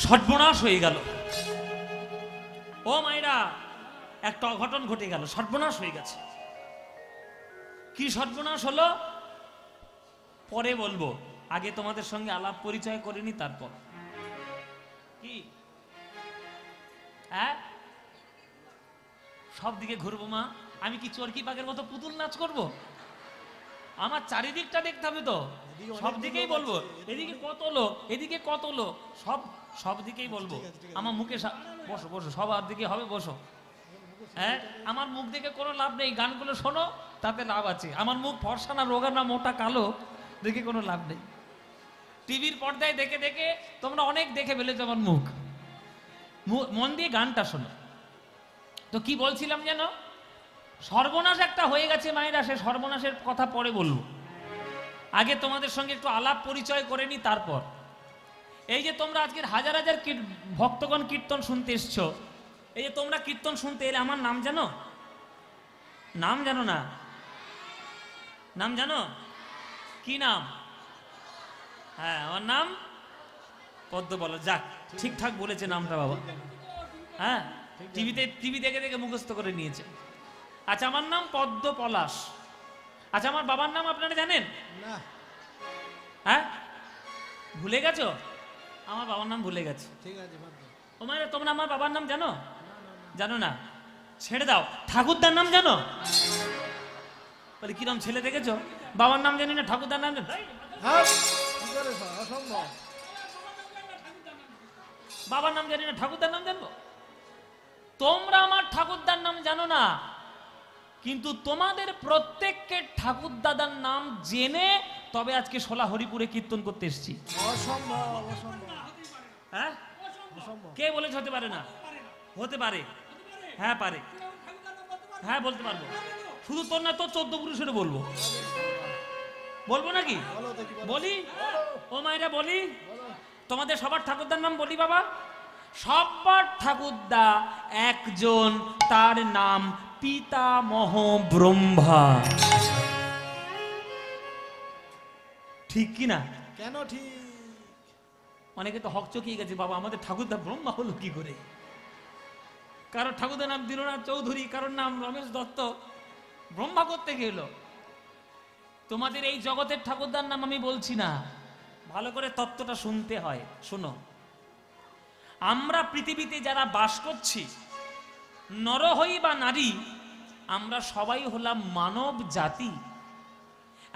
সর্বনাশ হয়ে গেল। ও মায়েরা, একটা অঘটন ঘটে গেল, সর্বনাশ হয়ে গেছে। কি সর্বনাশ হলো পরে বলবো, আগে তোমাদের সঙ্গে আলাপ পরিচয় করিনি তারপর। কি হ্যাঁ, সব দিকে ঘুরবো মা? আমি কি চরকি বাঘের মতো পুতুল নাচ করব? আমার চারিদিকটা দেখতে হবে তো, সব দিকেই বলবো। এদিকে কত লোক, এদিকে কত লোক, সব দিকেই বলবো। আমার মুখে বসো বসো, সবার দিকে হবে, বসো। হ্যাঁ, আমার মুখ দেখে কোনো লাভ নেই, গানগুলো শোনো তাতে লাভ আছে। আমার মুখ ফর্সা না রোগা না মোটা কালো দেখে কোনো লাভ নেই। টিভির পর্দায় দেখে দেখে তোমরা অনেক দেখে ফেলেছো আমার মুখ। মন দিয়ে গানটা শোনো। তো কি বলছিলাম যেন, সর্বনাশ একটা হয়ে গেছে মায়েরা, সে সর্বনাশের কথা পরে বলবো। আগে তোমাদের সঙ্গে একটু আলাপ পরিচয় করে নি তারপর। এই যে তোমরা আজকের হাজার হাজার ভক্তগণ কীর্তন শুনতে এসছো, এই যে তোমরা কীর্তন শুনতে এলে, আমার নাম জানো? নাম জানো না? নাম জানো? কি নাম? হ্যাঁ, আমার নাম পদ্ম। বলো, যাক ঠিকঠাক বলেছে নামটা বাবা। হ্যাঁ, টিভি দেখে দেখে মুখস্থ করে নিয়েছে। আচ্ছা, আমার নাম পদ্ম পলাশ। আচ্ছা, আমার বাবার নাম আপনারা জানেন? হ্যাঁ, ভুলে গেছো? আমার বাবার নাম ভুলে গেছে। ও মানে তোমরা আমার বাবার নাম জানো? জানো না? ছেড়ে দাও। ঠাকুরদার নাম জানো? বলে কিরম ছেলে দেখেছো, বাবার নাম জানি না, ঠাকুরদার নাম জানো? বাবার নাম জানি না, ঠাকুরদার নাম জানবো? তোমরা আমার ঠাকুরদার নাম জানো না, কিন্তু তোমাদের প্রত্যেককে ঠাকুর দাদার নাম জেনে তবে আজকে সোলা হরিপুরে কীর্তন করতে এসেছি। হ্যাঁ, কে বলেছে হতে পারে না? হতে পারে, হ্যাঁ পারে, হ্যাঁ বলতে পারবো। শুধু তোর না, তোর 14 পুরুষের বলবো। বলবো নাকি? বলি ও মায়েরা, বলি তোমাদের সবার ঠাকুরদার নাম বলি বাবা। সবার ঠাকুরদা একজন, তার নাম পিতামহ ব্রহ্মা। ঠিক কি না? কেন ঠিক? অনেকে তো হকচকিয়ে গেছে, বাবা আমাদের ঠাকুরদা ব্রহ্মা হলো কি করে? কারো ঠাকুরদার নাম দীননাথ চৌধুরী, কারোর নাম রমেশ দত্ত, ব্রহ্মা করতে গেল। তোমাদের এই জগতের ঠাকুরদার নাম আমি বলছি না, ভালো করে তত্ত্বটা শুনতে হয়। শোনো, আমরা পৃথিবীতে যারা বাস করছি, নর হই বা নারী, আমরা সবাই হলাম মানব জাতি।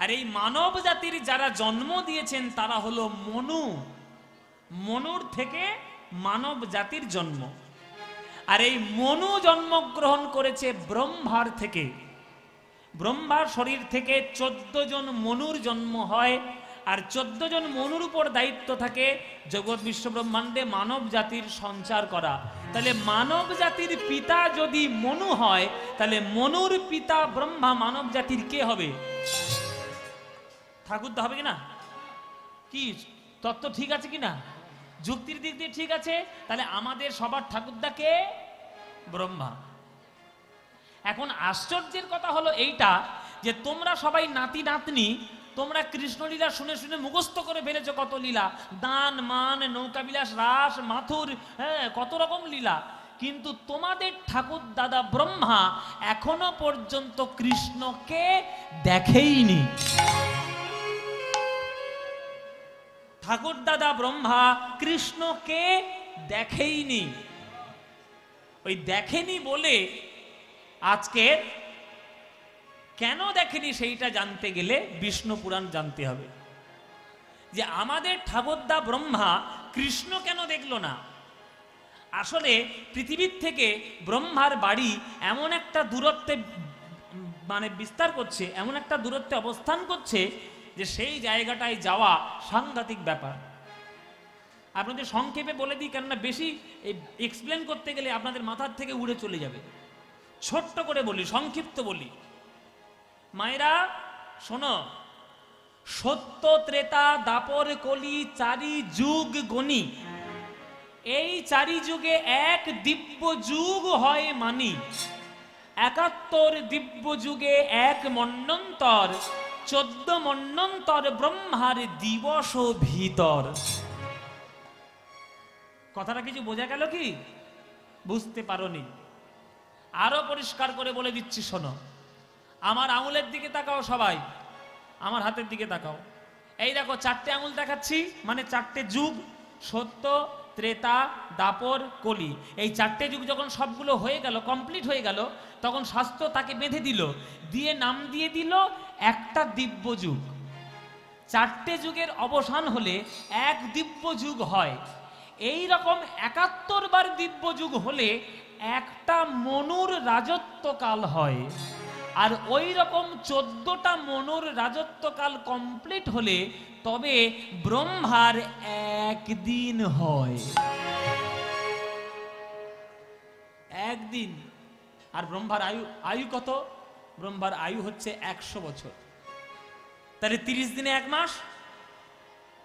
আর এই মানব জাতির যারা জন্ম দিয়েছেন তারা হলো মনু। মনুর থেকে মানব জাতির জন্ম। আর এই মনু জন্মগ্রহণ করেছে ব্রহ্মার থেকে। ব্রহ্মার শরীর থেকে 14 জন মনুর জন্ম হয়। আর 14 জন মনুর উপর দায়িত্ব থাকে জগৎ বিশ্ব ব্রহ্মাণ্ডে মানব জাতির সঞ্চার করা। তাহলে মানব জাতির পিতা যদি মনু হয়, তাহলে মনুর পিতা ব্রহ্মা মানব জাতির কে হবে? ঠাকুরদা হবে কিনা? কি তত্ত্ব ঠিক আছে কিনা? যুক্তির দিক দিয়ে ঠিক আছে? তাহলে আমাদের সবার ঠাকুরদা কে? ব্রহ্মা। এখন আশ্চর্যের কথা হলো এইটা যে তোমরা সবাই নাতি নাতনি, তোমরা কৃষ্ণলীলা শুনে শুনে মুখস্থ করে ফেলেছো কত লীলা, দান মান, নৌকাবিলাস, রাস, মাথুর, হ্যাঁ কত রকম লীলা। কিন্তু তোমাদের ঠাকুর দাদা ব্রহ্মা এখনো পর্যন্ত কৃষ্ণকে দেখেইনি। ঠাকুর দাদা ব্রহ্মা কৃষ্ণকে দেখেইনি। ওই দেখেনি বলে আজকে কেন দেখেনি সেইটা জানতে গেলে বিষ্ণু পুরাণ জানতে হবে। যে আমাদের ঠাকুরদা ব্রহ্মা কৃষ্ণ কেন দেখল না? আসলে পৃথিবীর থেকে ব্রহ্মার বাড়ি এমন একটা দূরত্বে মানে বিস্তার করছে, এমন একটা দূরত্বে অবস্থান করছে যে সেই জায়গাটায় যাওয়া সাংঘাতিক ব্যাপার। আপনাদের সংক্ষেপে বলে দিই, কেননা বেশি এক্সপ্লেন করতে গেলে আপনাদের মাথার থেকে উড়ে চলে যাবে। ছোট্ট করে বলি, সংক্ষিপ্ত বলি। মায়েরা শোনো, সত্য ত্রেতা দাপর কলি চারি যুগ গণি, এই চারি যুগে এক দিব্য যুগ হয় মানি। 71 দিব্য যুগে এক মন্বন্তর, 14 মন্বন্তর ব্রহ্মার দিবস ভিতর। কথাটা কিছু বোঝা গেল কি? বুঝতে পারোনি? আরো পরিষ্কার করে বলে দিচ্ছি, শোনো। আমার আঙুলের দিকে তাকাও সবাই, আমার হাতের দিকে তাকাও। এই দেখো 4টে আঙুল দেখাচ্ছি, মানে 4টে যুগ, সত্য, ত্রেতা, দাপর, কলি। এই 4টে যুগ যখন সবগুলো হয়ে গেল, কমপ্লিট হয়ে গেল, তখন শাস্ত্র তাকে বেঁধে দিল, দিয়ে নাম দিয়ে দিল একটা দিব্য যুগ। 4টে যুগের অবসান হলে এক দিব্য যুগ হয়। এই রকম 71 বার দিব্য যুগ হলে একটা মনুর রাজত্বকাল হয়। আর ওই রকম 14টা মনুর রাজত্বকাল কমপ্লিট হলে তবে ব্রহ্মার একদিন হয়। একদিন। আর ব্রহ্মার আয়ু কত? ব্রহ্মার আয়ু হচ্ছে 100 বছর। তাহলে 30 দিনে 1 মাস,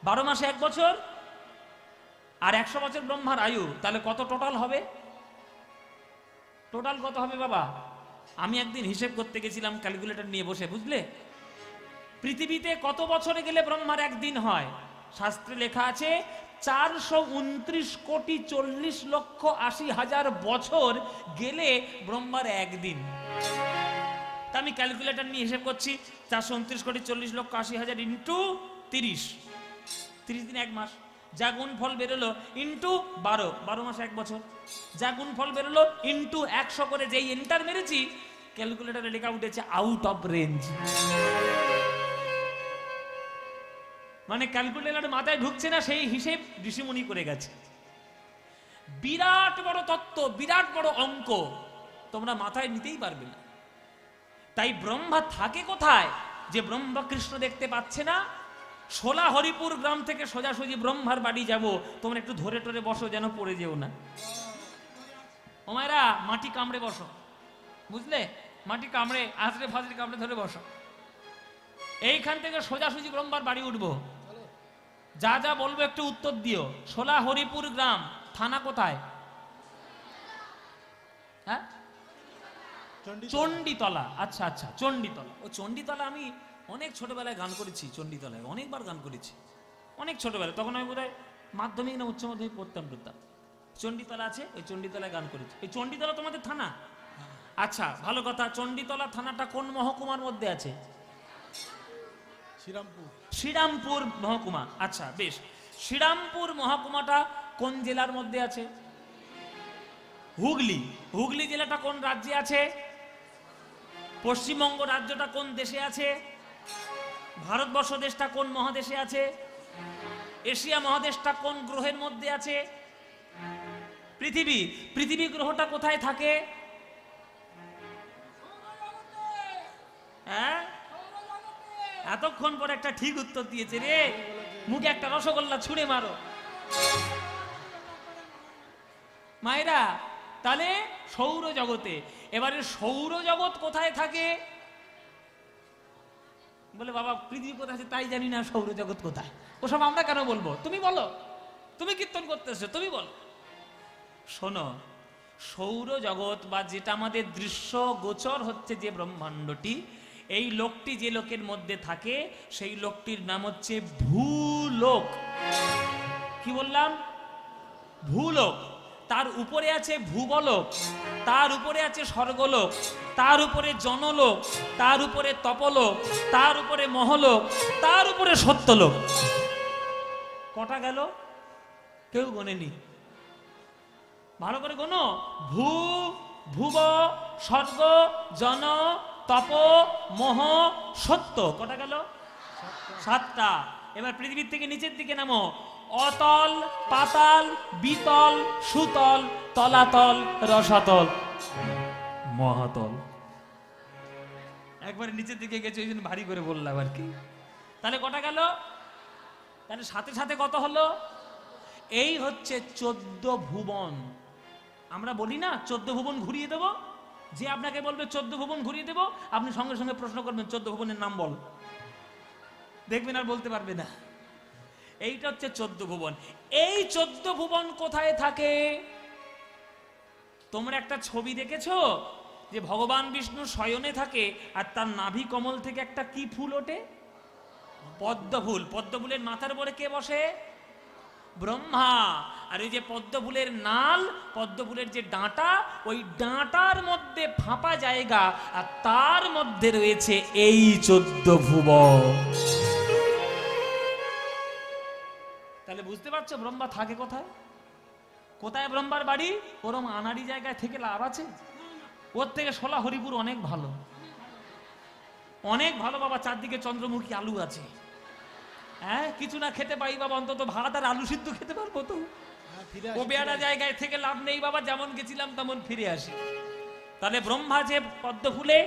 12 মাসে 1 বছর, আর 100 বছর ব্রহ্মার আয়ু। তাহলে কত টোটাল হবে? টোটাল কত হবে বাবা? আমি একদিন হিসেব করতে গেছিলাম ক্যালকুলেটর নিয়ে বসে, বুঝলে? পৃথিবীতে কত বছরে গেলে ব্রহ্মার একদিন হয়? শাস্ত্রে লেখা আছে 429,40,80,000 বছর গেলে ব্রহ্মার একদিন। তা আমি ক্যালকুলেটর নিয়ে হিসেব করছি, 429,40,80,000 ইন্টু 30, 30 দিন 1 মাস। যা গুণফল বেরোলো ইন্টু 12, 12 মাসে 1 বছর। যা গুণফল বেরোলো ইন্টু 100 করে যেই এন্টার মেরেছি, ক্যালকুলেটরে লেখা উঠেছে আউট অফ রেঞ্জ। মানে ক্যালকুলেটর মাথায় ঢুকছে না, সেই হিসেব ঋষিমুনি করে গেছে। বিরাট বড় তত্ত্ব, বিরাট বড় অঙ্ক, তোমরা মাথায় নিতেই পারবে না। তাই ব্রহ্মা থাকে কোথায় যে ব্রহ্মা কৃষ্ণ দেখতে পাচ্ছে না? সোলা হরিপুর গ্রাম থেকে সোজাসুজি ব্রহ্মার বাড়ি যাব, তোমরা একটু ধরে টরে বসো, যেন পড়ে যেও না। ও মায়েরা, মাটি কামড়ে বসো, বুঝলে? মাটি কামড়ে, আঁচড়ে ফাঁচড়ে কামড়ে ধরে বসো। এইখান থেকে সোজাসুজি ব্রহ্মার বাড়ি উঠবো। যা যা বলবো একটু উত্তর দিও। সোলা হরিপুর গ্রাম, থানা কোথায়? হ্যাঁ, চণ্ডীতলা। আচ্ছা আচ্ছা, চণ্ডীতলা। ও চণ্ডীতলা আমি অনেক ছোটবেলায় গান করেছি। চণ্ডীতলায় অনেকবার গান করেছি, অনেক ছোটবেলায়। তখন আমি বোধহয় মাধ্যমিক না উচ্চ মাধ্যমিক পড়তাম। চণ্ডীতলা আছে, ওই চণ্ডীতলায় গান করেছি। এই চণ্ডীতলা তোমাদের থানা? আচ্ছা, ভালো কথা। চণ্ডীতলা থানাটা কোন মহকুমার মধ্যে আছে? শ্রীরামপুর। শ্রীরামপুর মহকুমা। আচ্ছা বেশ। শ্রীরামপুর মহকুমাটা কোন জেলার মধ্যে আছে? হুগলি। হুগলি জেলাটা কোন রাজ্যে আছে? পশ্চিমবঙ্গ রাজ্যটা কোন দেশে আছে? ভারতবর্ষ দেশটা কোন মহাদেশে আছে? এশিয়া মহাদেশটা কোন গ্রহের মধ্যে আছে? পৃথিবী। পৃথিবী গ্রহটা কোথায় থাকে? হ্যাঁ, এতক্ষণ পর একটা ঠিক উত্তর দিয়েছে রে। মুখে একটা রসগোল্লা ছুঁড়ে মারো মায়েরা। তাহলে সৌরজগতে। এবারে সৌরজগৎ কোথায় থাকে? বলে বাবা পৃথিবী কোথায় আছে তাই জানি না, সৌরজগৎ কোথায়? ওসব আমরা কেন বলবো? তুমি বলো, তুমি কীর্তন করতেছো, তুমি বলো। শোনো, সৌরজগৎ বা যেটা আমাদের দৃশ্য গোচর হচ্ছে যে ব্রহ্মাণ্ডটি, এই লোকটি যে লোকের মধ্যে থাকে সেই লোকটির নাম হচ্ছে ভূলোক। কি বললাম? ভূলোক। তার উপরে আছে ভূবলোক, তার উপরে আছে স্বর্গলোক, তার উপরে জনলোক, তার উপরে তপলোক, তার উপরে মহলোক, তার উপরে সত্যলোক। কটা গেল? কেউ গোনেনি। ভালো করে গোনো। ভূ, ভুব, স্বর্গ, জন, তপ, মোহ, সত্য। কটা গেল? 7টা। এবার পৃথিবীর থেকে নিচের দিকে নামো। অতল, পাতাল, বিতল, সুতল, তলাতল, রসাতল, মহাতল। একবার নিচের দিকে গেছে, ওই জন্য ভারী করে বললাম আর কি। তাহলে কটা গেল? তাহলে সাথে সাথে কত হলো? এই হচ্ছে 14 ভুবন। আমরা বলি না 14 ভুবন ঘুরিয়ে দেবো। যে আপনাকে বলবে 14 ভুবন ঘুরিয়ে দেবো, আপনি সঙ্গে সঙ্গে প্রশ্ন করবেন 14 ভুবনের নাম বল। দেখবেন আর বলতে পারবে না। এইটা হচ্ছে 14 ভুবন। এই 14 ভুবন কোথায় থাকে? তোমরা একটা ছবি দেখেছো যে ভগবান বিষ্ণু শয়নে থাকে আর তার নাভি কমল থেকে একটা কি ফুল ওঠে? পদ্ম ফুল। পদ্ম ফুলের মাথার উপরে কে বসে? ব্রহ্মা। আর ওই যে পদ্ম ফুলের নাল, পদ্ম ফুলের যে ডাঁটা, ওই ডাঁটার মধ্যে ফাঁপা জায়গা, আর তার মধ্যে রয়েছে এই 14 ভুবন। তাহলে বুঝতে পারছো ব্রহ্মা থাকে কোথায়? কোথায় ব্রহ্মার বাড়ি? ওরম আনাড়ি জায়গায় থেকে লাভ আছে? ওর থেকে শোলা হরিপুর অনেক ভালো, অনেক ভালো বাবা। চারদিকে চন্দ্রমুখী আলু আছে, হ্যাঁ কিছু না খেতে পাই বাবা, অন্তত ভাত আর আলু সিদ্ধ খেতে পারবো তো। ও বেয়ারা জায়গায় থেকে লাভ নেই বাবা, যেমন গেছিলাম তেমন ফিরে আসি। তাহলে ব্রহ্মা যে পদ্ম ফুলে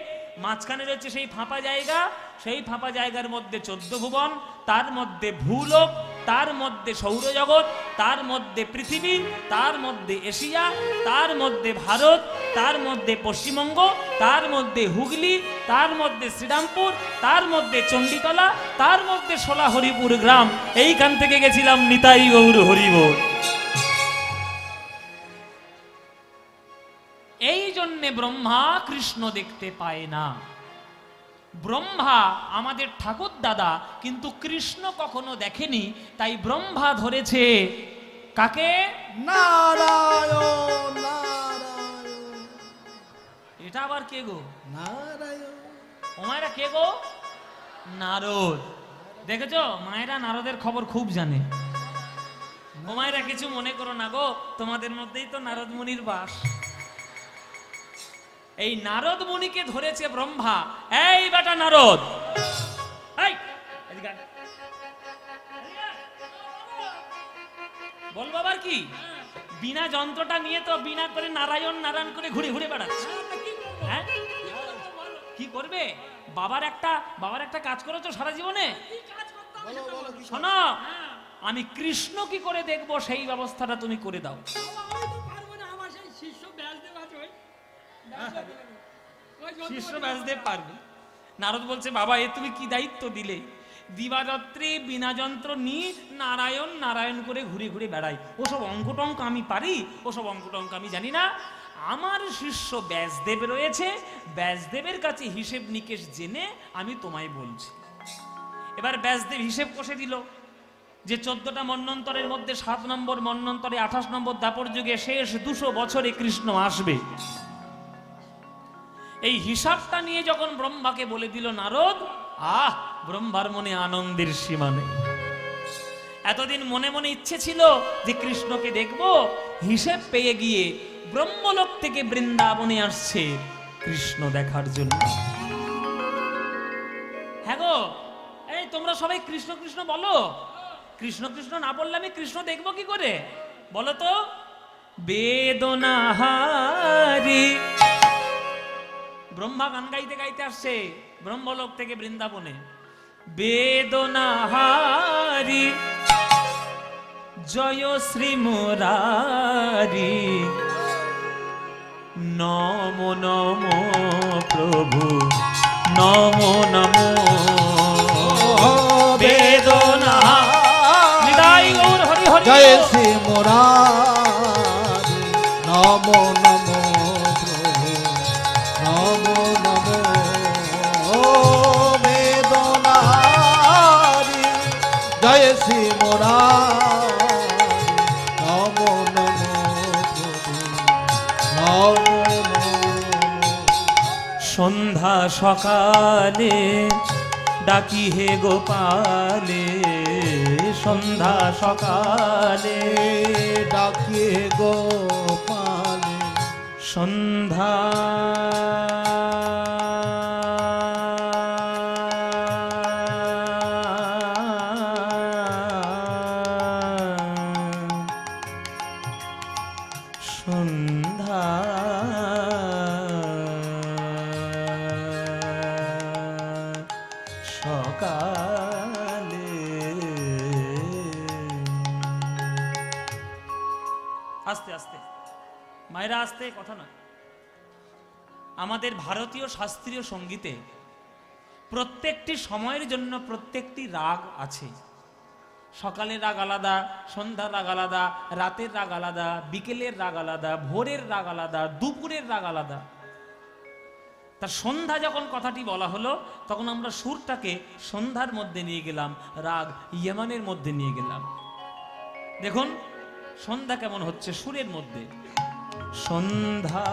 মাঝখানে রয়েছে সেই ফাঁপা জায়গা, সেই ফাঁপা জায়গার মধ্যে 14 ভুবন, তার মধ্যে ভূলোক, তার মধ্যে সৌরজগৎ, তার মধ্যে পৃথিবী, তার মধ্যে এশিয়া, তার মধ্যে ভারত, তার মধ্যে পশ্চিমবঙ্গ, তার মধ্যে হুগলি, তার মধ্যে শ্রীরামপুর, তার মধ্যে চণ্ডীতলা, তার মধ্যে শোলা হরিপুর গ্রাম। এইখান থেকে গেছিলাম নিতাই গৌর হরিবোল। এই জন্যে ব্রহ্মা কৃষ্ণ দেখতে পায় না। ব্রহ্মা আমাদের ঠাকুর দাদা কিন্তু কৃষ্ণ কখনো দেখেনি, তাই ব্রহ্মা ধরেছে কাকে? নারায়ণ নারায়ণ। এটা আবার কে গো? নারায়ণ। ও মায়েরা কে গো? নারদ। দেখেছো মায়েরা নারদের খবর খুব জানে। ও মায়েরা কিছু মনে করো না গো, তোমাদের মধ্যেই তো নারদ মুনির বাস। এই নারদ মুনিকে ধরেছে ব্রহ্মা। এই বেটা নারদ, এই এদিকে আয়। বল বাবার কি বিনা যন্ত্রটা নিয়ে তো বিনা করে নারায়ণ নারায়ণ করে ঘুরে ঘুরে বেড়াচ্ছে, হ্যাঁ কি করবে? বাবার একটা কাজ করেছো সারা জীবনে। শোনো, আমি কৃষ্ণ কি করে দেখবো সেই ব্যবস্থাটা তুমি করে দাও। শিষ্য ব্যাসদেব পারবে। নারদ বলছে বাবা এ তুমি কি দায়িত্ব দিলে? দিবারাত্রি বিনা যন্ত্র নিয়ে নারায়ণ নারায়ণ করে ঘুরে ঘুরে বেড়াই, ওসব অঙ্ক টঙ্ক আমি পারি? ওসব অঙ্ক টঙ্ক আমি জানি না। আমার শিষ্য ব্যাসদেব রয়েছে, ব্যাসদেবের কাছে হিসেব নিকেশ জেনে আমি তোমায় বলছি। এবার ব্যাসদেব হিসেব কষে দিল যে 14টা মন্বন্তরের মধ্যে 7 নম্বর মন্বন্তরে 28 নম্বর দাপর যুগে শেষ 200 বছরে কৃষ্ণ আসবে। এই হিসাবটা নিয়ে যখন ব্রহ্মাকে বলে দিল নারদ, ব্রহ্মার মনে আনন্দের সীমা নেই। এতদিন মনে মনে ইচ্ছে ছিল যে কৃষ্ণকে দেখব, হিসেব পেয়ে গিয়ে ব্রহ্মলোক থেকে বৃন্দাবনে আসছে কৃষ্ণ দেখার জন্য। হ্যাঁ গো, এই তোমরা সবাই কৃষ্ণ কৃষ্ণ বলো। কৃষ্ণ কৃষ্ণ না বললে আমি কৃষ্ণ দেখবো কি করে বলো তো? বেদনাহারি ব্রহ্মা গান গাইতে গাইতে আসছে ব্রহ্মলোক থেকে বৃন্দাবনে। বেদনাহারি জয় শ্রী মুরারি, নমো নমো প্রভু নমো নমো। বেদনা নিতাই গৌর হরি হরি। জয় শ্রী মুরারি, নমো নমো প্রভু নমো নমো। বেদনাহারি জয় শ্রী মুরারি, নমো নমো প্রভু নমো নমো। সন্ধ্যা সকালে ডাকি হে গোপালে, সন্ধ্যা সকালে ডাকি হে গোপালে। সন্ধ্যা সন্ধ্যা সকালে। আস্তে আস্তে মায়েরা, আস্তে কথা না। আমাদের ভারতীয় শাস্ত্রীয় সঙ্গীতে প্রত্যেকটি সময়ের জন্য প্রত্যেকটি রাগ আছে। সকালের রাগ আলাদা, সন্ধ্যার রাগ আলাদা, রাতের রাগ আলাদা, বিকেলের রাগ আলাদা, ভোরের রাগ আলাদা, দুপুরের রাগ আলাদা। তা সন্ধ্যা যখন কথাটি বলা হলো তখন আমরা সুরটাকে সন্ধ্যার মধ্যে নিয়ে গেলাম, রাগ ইয়েমানের মধ্যে নিয়ে গেলাম। দেখুন সন্ধ্যা কেমন হচ্ছে সুরের মধ্যে। সন্ধ্যা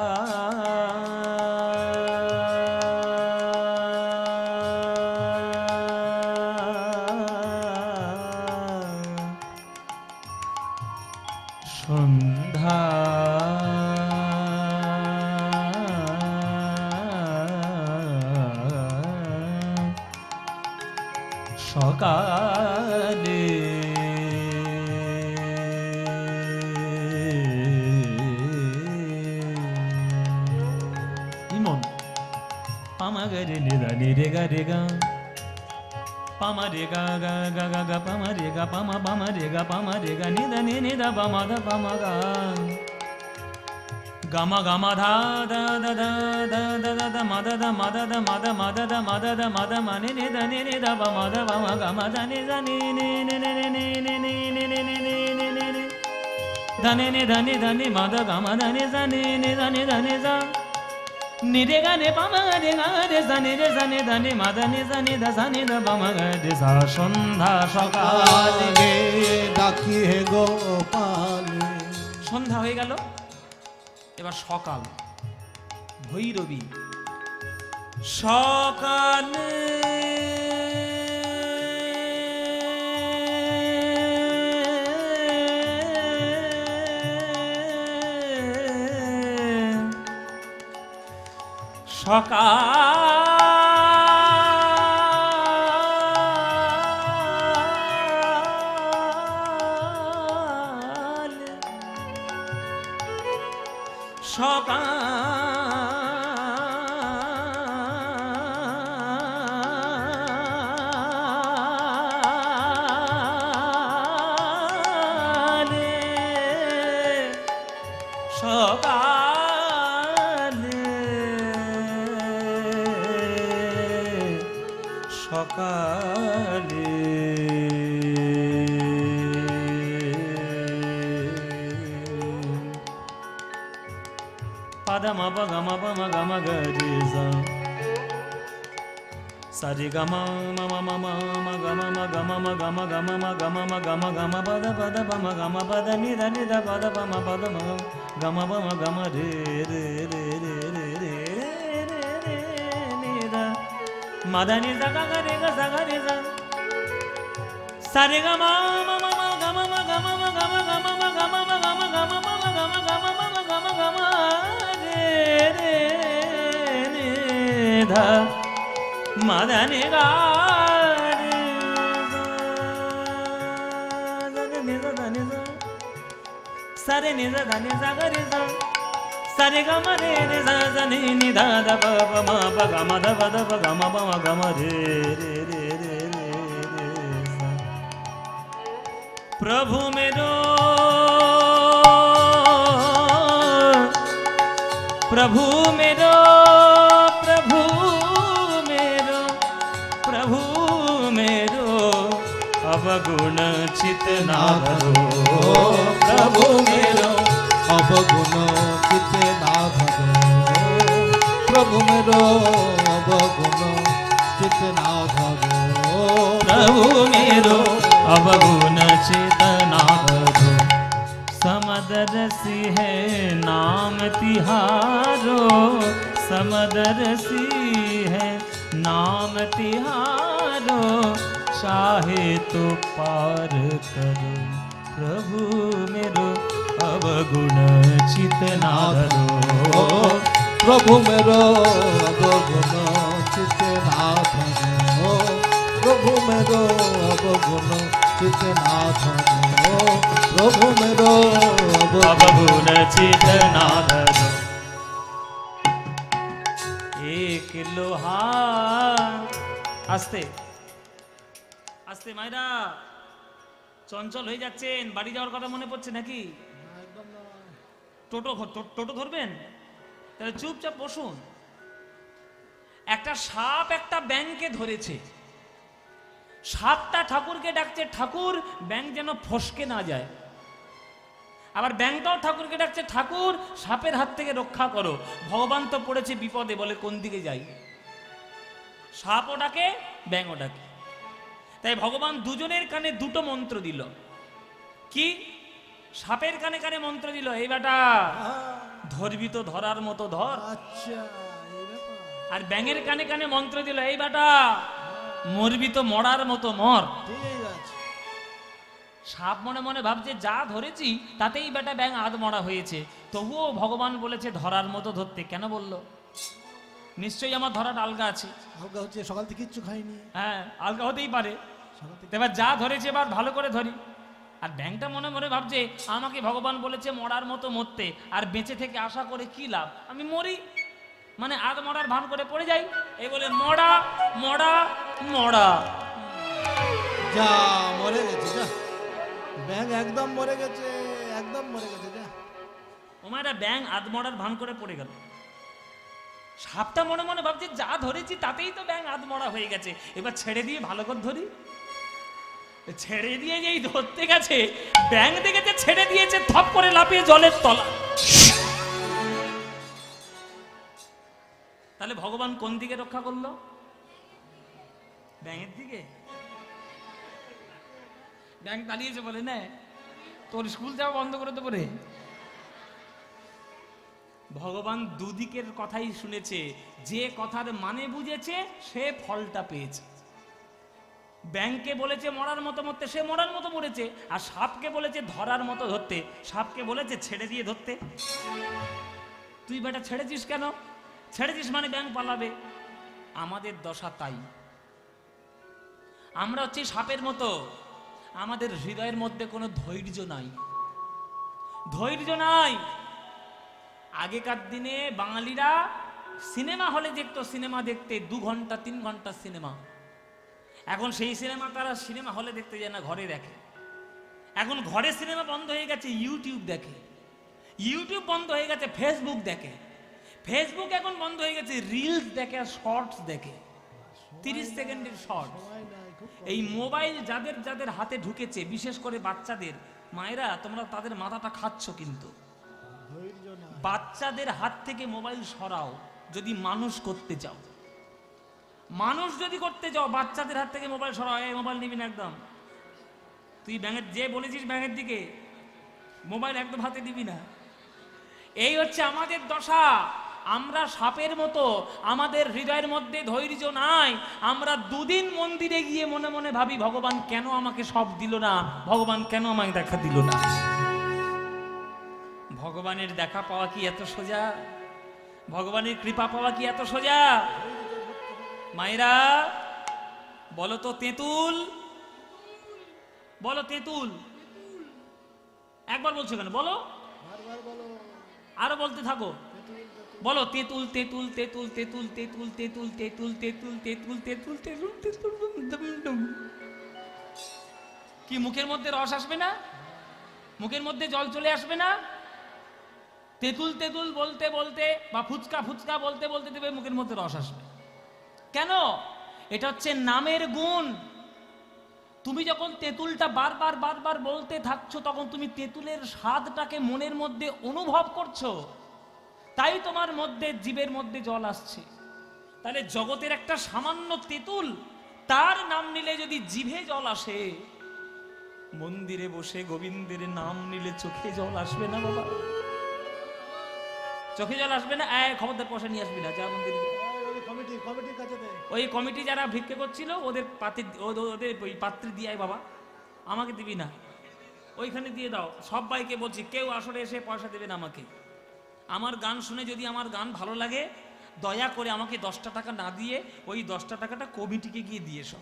সন্ধ্যা সকালে ইমন পামাগরে নিদা নিরে গা রে গা পামা রে গা গা গা গা গা পামা রে গা পামা রে গা নিদা নি নিদা পামা দা পামা গা গামা গামা ধা দা দা দা দা দা দা দা মাদা দা মাদা দা মাদা মাদা দা মাদা দা মাদা মানে নি দা পামা দা পামা গামা দা নি দা নি নি নি নি নি নি নি নি নি নি নি নি নি ধনে নি ধনে ধনে মাদা গামা ধনে জানে নি ধনে ধনে যা নিরে গানে পামা রে গা রে জানে রে জানে ধনে মাদা নি জানে দা জানে দা পামা গা রে সা সন্ধ্যা সকালে ডাকি হে গোপালে। সন্ধ্যা হয়ে গেল, এবার সকাল ভৈরবী। সকালে সকালে পাদা মাপা গামা পামা গামা গরে যা সারে গামা মামা মামা মা গামা মা গামা মা গামা গামা মা গামা মা গামা গামা পাদা পাদা পামা গামা পাদা নিদা পাদা পামা পাদা মা গামা পামা গামা রে রে রে রে রে রে রে নিদা মাদা নিদা গা রে গা সা গা রে যা সারে গামা মামা মা গামা মা গামা মা গামা গামা মা গামা মা গামা গামা মা গামা গামা মা গামা গামা রে রে নিদা মাদা নি গা রে যা নিদা দা নিদা সারে নিদা দা নিদা গা রে যা সারে গামা রে রে যা যা নি নিদা দা পা পা মা পা গামা দা পা দা পা গামা পা মা গামা রে রে রে রে রে রে प्रभु मेरो प्रभु मेरो प्रभु मेरो प्रभु मेरो अवगुण चित ना धरो प्रभु मेरो अवगुण चित ना धरो प्रभु मेरो अवगुण चित ना धरो प्रभु मेरो अवगुण चित ना धरो समदरसी है नाम तिहारो समदरसी है नाम तिहारो चाहे तो पार करो प्रभु मेरो अवगुण चित ना धरो प्रभु मेरो अवगुण चित ना धरो प्रभु मेरो अवगुण चित ना धरो प्रभु मेरो अवगुण चित ना धरो एक लोहा आस्ते आस्ते मायरा চঞ্চল হয়ে যাচ্ছেন, বাড়ি যাওয়ার কথা মনে পড়ছে নাকি? টোটো ধরবেন? তাহলে চুপচাপ বসুন। একটা সাপ একটা ব্যাঙকে ধরেছে, সাপটা ঠাকুরকে ডাকছে, ঠাকুর ব্যাঙ যেন ফসকে না যায়। আবার ব্যাঙটাও ঠাকুরকে ডাকছে, ঠাকুর সাপের হাত থেকে রক্ষা করো। ভগবান তো পড়েছে বিপদে, বলে কোন দিকে যাই? সাপও ডাকে ব্যাঙও ডাকে। তাই ভগবান দুজনের কানে দুটো মন্ত্র দিল। কি? সাপের কানে কানে মন্ত্র দিল, এই বেটা ধরবি তো ধরার মতো ধর। আচ্ছা, এই ব্যাপার। আর ব্যাঙের কানে কানে মন্ত্র দিল, এই বেটা মরবি তো মরার মতো মর। ঠিক আছে। সাপ মনে মনে ভাবছে যা ধরেছি তাতেই বেটা ব্যাঙ আধমরা হয়েছে, তবুও ভগবান বলেছে ধরার মতো ধরতে। কেন বললো? নিশ্চয়ই আমার ধরার আলগা আছে। হালকা হচ্ছে, সকাল থেকে কিচ্ছু খাইনি। হ্যাঁ, আলগা হতেই পারে। সকাল থেকে এবার যা ধরেছে এবার ভালো করে ধরি। আর ব্যাংকটা মনে মনে ভাবছে আমাকে ভগবান বলেছে মরার মতো মরতে, আর বেঁচে থেকে আশা করে কি লাভ, আমি মরি মানে আধ মরার ভান করে পড়ে যাই। এই বলে মরা মরা মরা। যা মরে গেছে, যা ব্যাঙ একদম মরে গেছে, একদম মরে গেছে, যা। ওমারা ব্যাং আধ মরার ভান করে পড়ে গেল। সাপটা মনে মনে ভাবছে যা ধরেছি তাতেই তো ব্যাং আধ মরা হয়ে গেছে, এবার ছেড়ে দিয়ে ভালো করে ধরি। ছেড়ে দিয়ে যেই ধরতে গেছে, ব্যাং দেখেছে ছেড়ে দিয়েছে, থপ করে লাফিয়ে জলের তলা। তাহলে ভগবান কোন দিকে রক্ষা করলো? ব্যাঙের দিকে। ব্যাং দাঁড়িয়েছে বলে না তোর স্কুল যাওয়া বন্ধ করে দেবো রে। ভগবান দুদিকের কথাই শুনেছে, যে কথার মানে বুঝেছে সে ফলটা পেয়েছে। ব্যাংকে বলেছে মরার মতো মরতে, সে মরার মতো মরেছে। আর সাপকে বলেছে ধরার মতো ধরতে, সাপকে বলেছে ছেড়ে দিয়ে ধরতে। তুই বেটা ছেড়েছিস কেন? ছেড়েছিস মানে ব্যাংক পালাবে। আমাদের দশা তাই। আমরা হচ্ছে সাপের মতো, আমাদের হৃদয়ের মধ্যে কোনো ধৈর্য নাই, ধৈর্য নাই। আগেকার দিনে বাঙালিরা সিনেমা হলে দেখতো, সিনেমা দেখতে 2 ঘন্টা 3 ঘন্টা সিনেমা। এখন সেই সিনেমা তারা সিনেমা হলে দেখতে যায় না, ঘরে দেখে। এখন ঘরে সিনেমা বন্ধ হয়ে গেছে, ইউটিউব দেখে। ইউটিউব বন্ধ হয়ে গেছে, ফেসবুক দেখে। ফেসবুক এখন বন্ধ হয়ে গেছে, রিলস দেখে আর শর্টস দেখে, 30 সেকেন্ডের শর্ট। এই মোবাইল যাদের যাদের হাতে ঢুকেছে, বিশেষ করে বাচ্চাদের, মায়েরা তোমরা তাদের মাথাটা খাচ্ছ। কিন্তু বাচ্চাদের হাত থেকে মোবাইল সরাও যদি মানুষ করতে চাও। মানুষ যদি করতে চাও, বাচ্চাদের হাত থেকে মোবাইল সরাও। এই মোবাইল নিবি না একদম। তুই ব্যাঙের যে বলেছিস ব্যাঙের দিকে, মোবাইল একদম হাতে দিবি না। এই হচ্ছে আমাদের দশা। আমরা সাপের মতো, আমাদের হৃদয়ের মধ্যে ধৈর্য নাই। আমরা 2 দিন মন্দিরে গিয়ে মনে মনে ভাবি ভগবান কেন আমাকে সব দিল না, ভগবান কেন আমাকে দেখা দিল না। ভগবানের দেখা পাওয়া কি এত সোজা? ভগবানের কৃপা পাওয়া কি এত সোজা? মায়েরা বলো তো তেঁতুল, বলো তেঁতুল। একবার বলছো কেন? বলো, আরো বলতে থাকো। বলো তেঁতুল তেঁতুল তেঁতুল তেঁতুল তেঁতুল তেঁতুল তেঁতুল তেঁতুল তেঁতুল তেঁতুল তেঁতুল তেঁতুল। কি মুখের মধ্যে রস আসবে না? মুখের মধ্যে জল চলে আসবে না? তেঁতুল তেঁতুল বলতে বলতে বা ফুচকা ফুচকা বলতে বলতে দেবে মুখের মধ্যে রস আসবে। কেন? এটা হচ্ছে নামের গুণ। তুমি যখন তেঁতুলটা বারবার বারবার বলতে থাকছো, তখন তুমি তেঁতুলের স্বাদটাকে মনের মধ্যে অনুভব করছো, তাই তোমার মধ্যে জীবের মধ্যে জল আসছে। তাহলে জগতের একটা সামান্য তেঁতুল, তার নাম নিলে যদি জিভে জল আসে, মন্দিরে বসে গোবিন্দের নাম নিলে চোখে জল আসবে না বাবা? চোখে জল আসবে না? খবরদার পয়সা নিয়ে আসবি না, যা মন্দিরে। ওই কমিটি যারা ভিক্ষে করছিল ওদের ওই পাত্রে দিয়ে আয় বাবা, আমাকে দিবি না, ওইখানে দিয়ে দাও। সবাইকে বলছি, কেউ আসলে এসে পয়সা দেবে না আমাকে। আমার গান শুনে যদি আমার গান ভালো লাগে, দয়া করে আমাকে 10টা টাকা না দিয়ে ওই 10টা টাকাটা কমিটিকে গিয়ে দিয়ে এসো।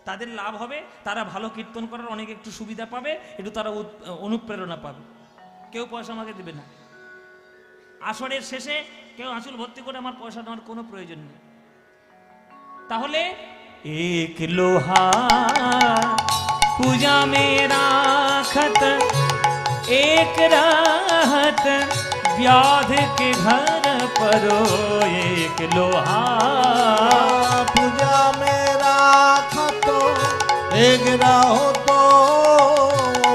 তাদের লাভ হবে, তারা ভালো কীর্তন করার অনেক একটু সুবিধা পাবে, একটু তারা অনুপ্রেরণা পাবে। কেউ পয়সা আমাকে দেবে না। আসরের শেষে কেউ আঁচল ভর্তি করে আমার পয়সা নেওয়ার কোনো প্রয়োজন নেই। তাহলে এক লোহা পূজা में राखत, एक रहत व्याध के घर परो। एक लोहा पूजा में राखत, एक रहो तो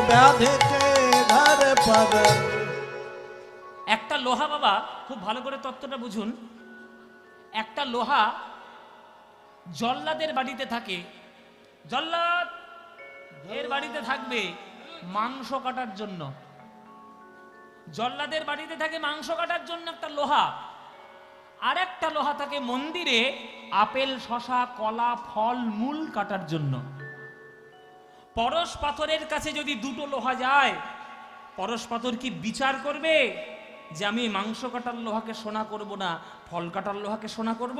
व्याध के घर पर। একটা লোহা, বাবা খুব ভালো করে তত্ত্বটা বুঝুন। একটা লোহা জল্লাদের বাড়িতে থাকে। জল্লাদ এর বাড়িতে থাকবে মাংস কাটার জন্য। জল্লাদের বাড়িতে থাকে মাংস কাটার জন্য একটা লোহা, আর একটা লোহা থাকে মন্দিরে আপেল শশা কলা ফল মূল কাটার জন্য। পরশ পাথরের কাছে যদি দুটো লোহা যায়, পরশ পাথর কি বিচার করবে যে আমি মাংস কাটার লোহাকে সোনা করব না ফল কাটার লোহাকে সোনা করব?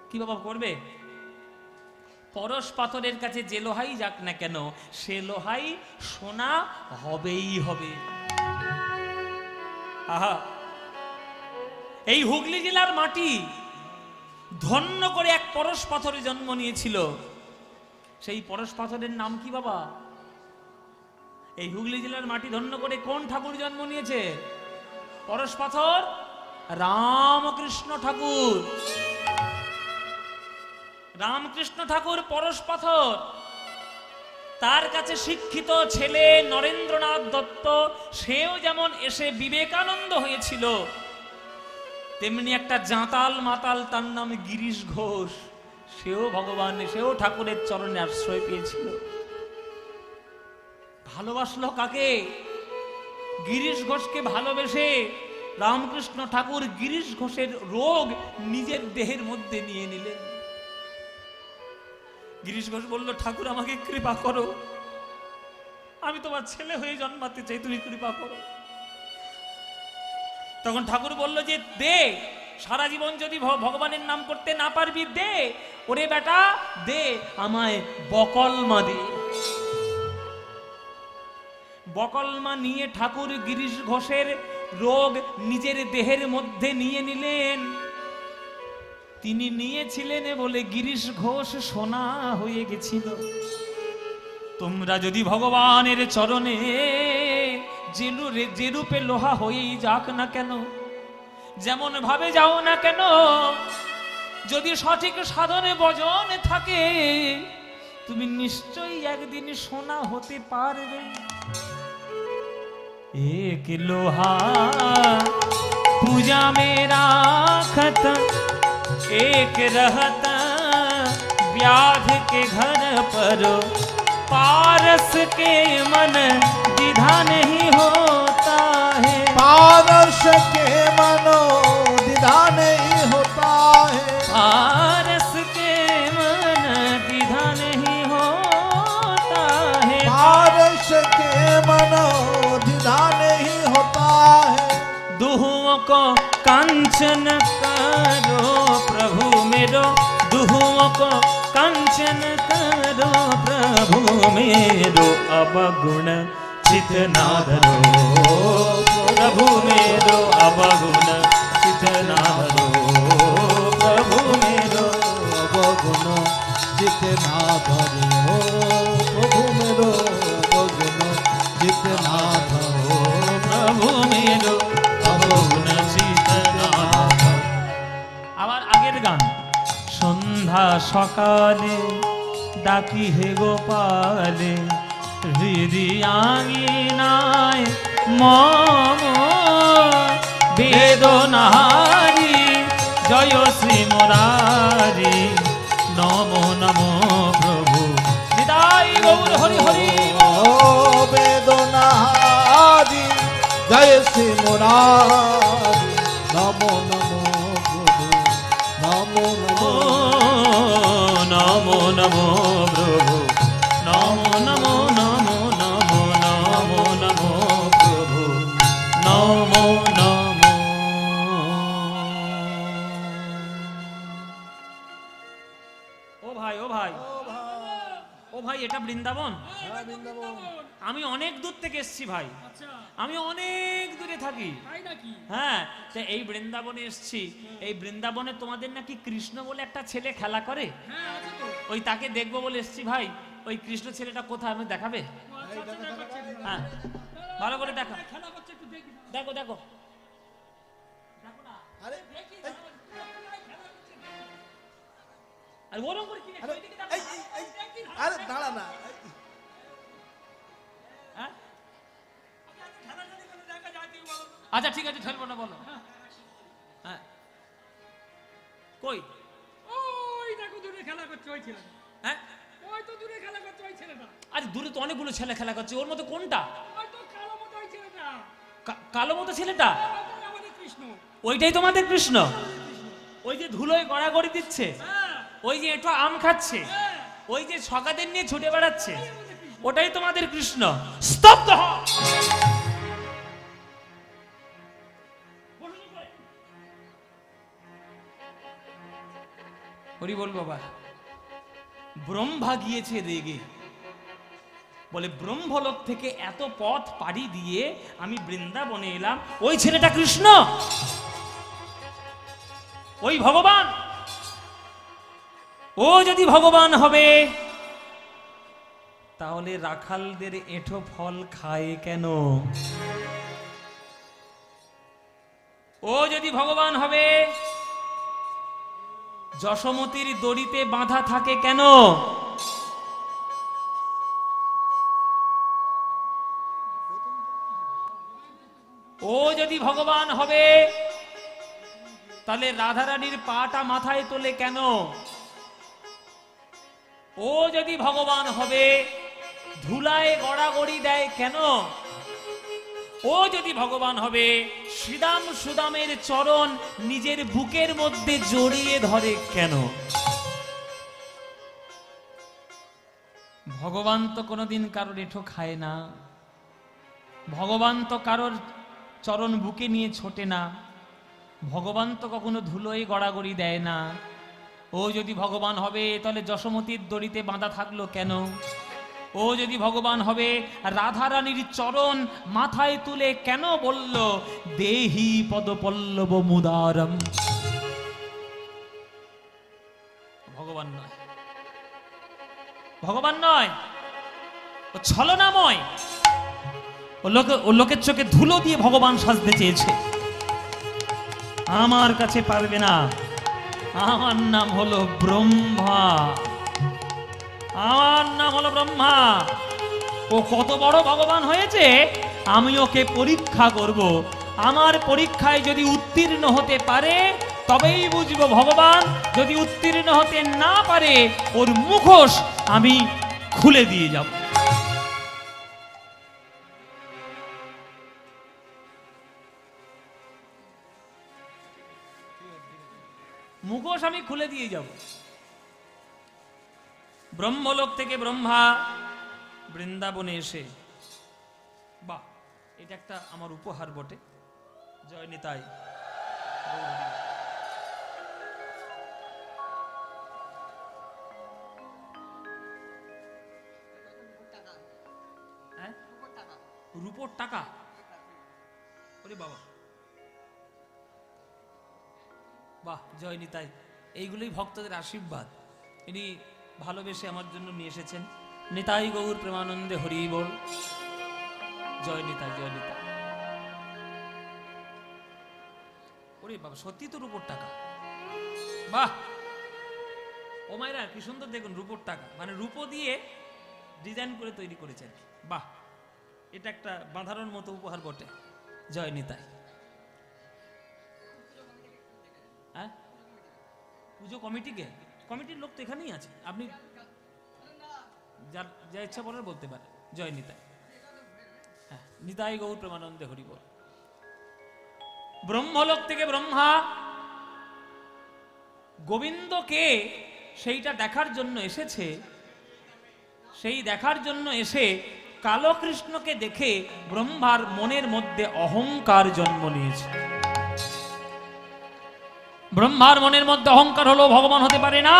কি বাবা করবে? পরশ পাথরের কাছে যে লোহাই যাক না কেন, সে লোহাই সোনা হবেই হবে। আহা, এই হুগলি জেলার মাটি ধন্য করে এক পরশ পাথরে জন্ম নিয়েছিল। সেই পরশ পাথরের নাম কি বাবা? এই হুগলি জেলার মাটি ধন্য করে কোন ঠাকুর জন্ম নিয়েছে? পরশ পাথর রামকৃষ্ণ ঠাকুর। রামকৃষ্ণ ঠাকুর পরশ পাথর। তার কাছে শিক্ষিত ছেলে নরেন্দ্রনাথ দত্ত, সেও যেমন এসে বিবেকানন্দ হয়েছিল, তেমনি একটা জাঁতাল মাতাল তার নাম গিরিশ ঘোষ, সেও ভগবান, সেও ঠাকুরের চরণে আশ্রয় পেয়েছিল। ভালোবাসলো কাকে? গিরিশ ঘোষকে ভালোবেসে রামকৃষ্ণ ঠাকুর গিরিশ ঘোষের রোগ নিজের দেহের মধ্যে নিয়ে নিলেন। গিরিশ ঘোষ বলল, ঠাকুর আমাকে কৃপা করো, আমি তোমার ছেলে হয়ে জন্মাতে চাই, তুমি কৃপা করো। তখন ঠাকুর বলল যে দে, সারা জীবন যদি ভগবানের নাম করতে না পারবি দে, ওরে বেটা দে, আমায় বকলমা দে। বকলমা নিয়ে ঠাকুর গিরিশ ঘোষের রোগ নিজের দেহের মধ্যে নিয়ে নিলেন। তিনি নিয়েছিলেন বলে গিরিশ ঘোষ সোনা হয়ে গেছিল। তোমরা যদি ভগবানের চরণে যে রূপে লোহা হয়েই যাক না কেন, যেমন ভাবে যাও না কেন, যদি সঠিক সাধনে বজন থাকে, তুমি নিশ্চয়ই একদিন সোনা হতে পারবে। एक लोहा पूजा में राखत, एक रहता व्याध के घर पर, पारस के मन दिधा नहीं होता है। पारस के मनो दिधा नहीं होता है। पारस के मन दिधा नहीं होता है। पारस के मनो दिधा नहीं होता है। दुहुओं को कांचन करो प्रभु मेरो, दुहुओं को कांचन करो प्रभु मेरो, अवगुण चित ना धरो प्रभु मेरो, अवगुण चित ना धरो प्रभु मेरो, अवगुण चित ना धरो प्रभु मेरो, अवगुण चित ना धरो प्रभु मेरो, अवगुण चित ना धरो। আবার আগের গান, সন্ধ্যা সকালে ডাকি হে গোপালে, হৃদয়াঙ্গিনায় মম বেদনাহারি, জয় শ্রী মুরারি, নমো নমো প্রভু নিতাই গৌর হরি হরি। ओ वेदनाहारी जय श्री मुरारी, नमो नमो प्रभु, नमो ও नमो নমো নমো প্রভু, নমো নমো নমো নমো নমো নমো প্রভু, নমো নমো। ও ভাই ও ভাই ও ভাই, এটা বৃন্দাবন? হ্যাঁ, বৃন্দাবন। আমি অনেক দূর থেকে এসেছি ভাই, আচ্ছা, আমি অনেক দূরে থাকি। তাই নাকি? হ্যাঁ, তা এই বৃন্দাবনে এসেছি। এই বৃন্দাবনে তোমাদের নাকি কৃষ্ণ বলে একটা ছেলে খেলা করে, হ্যাঁ আছে তো। ওই তাকে দেখবো বলে এসেছি ভাই। ওই কৃষ্ণ ছেলেটা কোথায়, আমি দেখাবে? ও আচ্ছা, আচ্ছা, দেখাচ্ছি। হ্যাঁ, ভালো করে দেখো, খেলা করছে একটু দেখি। দেখো দেখো। আরে দেখি, এই, খেলা করছে। আর ওরকম করে কি আরে, ওইদিকে দেখো। এই, এই, এই, আরে দাঁড়া না। হ্যাঁ? খেলা যদি করে দেখা যায় তুই বলো। আচ্ছা ঠিক আছে, ঠেলবো না, বলো। হ্যাঁ, কই? ওই দেখো দূরে খেলা করছে ওই ছেলেটা। হ্যাঁ, ওই তো দূরে খেলা করছে ওই ছেলেটা। আরে দূরে তো অনেকগুলো ছেলে খেলা করছে, ওর মধ্যে কোনটা? ওই তো কালো মতো ওই ছেলেটা। কালো মতো ছেলেটা ওটাই আমাদের কৃষ্ণ। ওইটাই তোমাদের কৃষ্ণ? ওই যে ধুলোয় গড়াগড়ি দিচ্ছে, হ্যাঁ, ওই যে একটু আম খাচ্ছে, হ্যাঁ, ওই যে সকাদের নিয়ে ছুটে বেড়াচ্ছে, ওটাই আমাদের কৃষ্ণ। ওটাই তোমাদের কৃষ্ণ? স্তব্ধ হ! বসুন উপরে। হরি বল বাবা। ব্রহ্মা গিয়েছে রেগে, বলে ব্রহ্মলোক থেকে এত পথ পাড়ি দিয়ে আমি বৃন্দাবনে এলাম, ওই ছেলেটা কৃষ্ণ, ওই ভগবান। ও যদি ভগবান হবে তাহলে রাখালদের এঁঠো ফল খায় কেন? ও যদি ভগবান হবে যশোমতির দড়িতে বাঁধা থাকে কেন? ও যদি ভগবান হবে তাহলে রাধারানীর পাটা মাথায় তোলে কেন? ও যদি ভগবান হবে ধুলায় গড়াগড়ি দেয় কেন? ও যদি ভগবান হবে শ্রীদাম সুদামের চরণ নিজের বুকের মধ্যে জড়িয়ে ধরে কেন? ভগবান তো কোনোদিন কারোর এঁঠো খায় না, ভগবান তো কারোর চরণ বুকে নিয়ে ছোটে না, ভগবান তো কখনো ধুলোয় গড়াগড়ি দেয় না। ও যদি ভগবান হবে তাহলে যশোমতির দড়িতে বাঁধা থাকলো কেন? ও যদি ভগবান হবে রাধারানীর চরণ মাথায় তুলে কেন বলল দেহি পদপল্লব মুদারম? ভগবান নয়, ভগবান নয়, ও ছলনাময়। ও লোকের চোখে ধুলো দিয়ে ভগবান সাজতে চেয়েছে। আমার কাছে পারবে না। আমার নাম হলো ব্রহ্মা, আমার নাম হলো ব্রহ্মা। ও কত বড় ভগবান হয়েছে, আমি ওকে পরীক্ষা করব। আমার পরীক্ষায় যদি উত্তীর্ণ হতে পারে তবেই বুঝবো ভগবান, যদি উত্তীর্ণ হতে না পারে ওর মুখোশ আমি খুলে দিয়ে যাব। মুখোশ আমি খুলে দিয়ে যাব। ব্রহ্মলোক থেকে ব্রহ্মা বৃন্দাবনে এসে, বাহ, এটা একটা আমার উপহার বটে। জয় নিতাই। হ্যাঁ, রূপোর টাকা? ওরে বাবা, বাহ, জয় নিতাই। এইগুলোই ভক্তদের আশীর্বাদ। ইনি ভালোবেসে আমার জন্য নিয়ে এসেছেন। নিতাই গৌর প্রেমানন্দে হরি বল। জয় নিতাই, জয় নিতাই। ওরে বাবা, সত্যি তো রূপোর টাকা। বাহ, ও মায়েরা কি সুন্দর দেখুন, রূপোর টাকা মানে রূপো দিয়ে ডিজাইন করে তৈরি করেছেন। বাহ, এটা একটা বাঁধানোর মতো উপহার বটে। জয় নিতাই। হ্যাঁ, পুজো কমিটিকে, কমিটির লোক তো এখানেই আছে, আপনি যার যা ইচ্ছা বলার বলতে পারে। জয় নিতাই। হ্যাঁ, নিতাই গৌর প্রেমানন্দে হরি বল। ব্রহ্মলোক থেকে ব্রহ্মা গোবিন্দকে সেইটা দেখার জন্য এসেছে। সেই দেখার জন্য এসে কালো কৃষ্ণকে দেখে ব্রহ্মার মনের মধ্যে অহংকার জন্ম নিয়েছে। ব্রহ্মার মনের মধ্যে অহংকার হলো ভগবান হতে পারে না,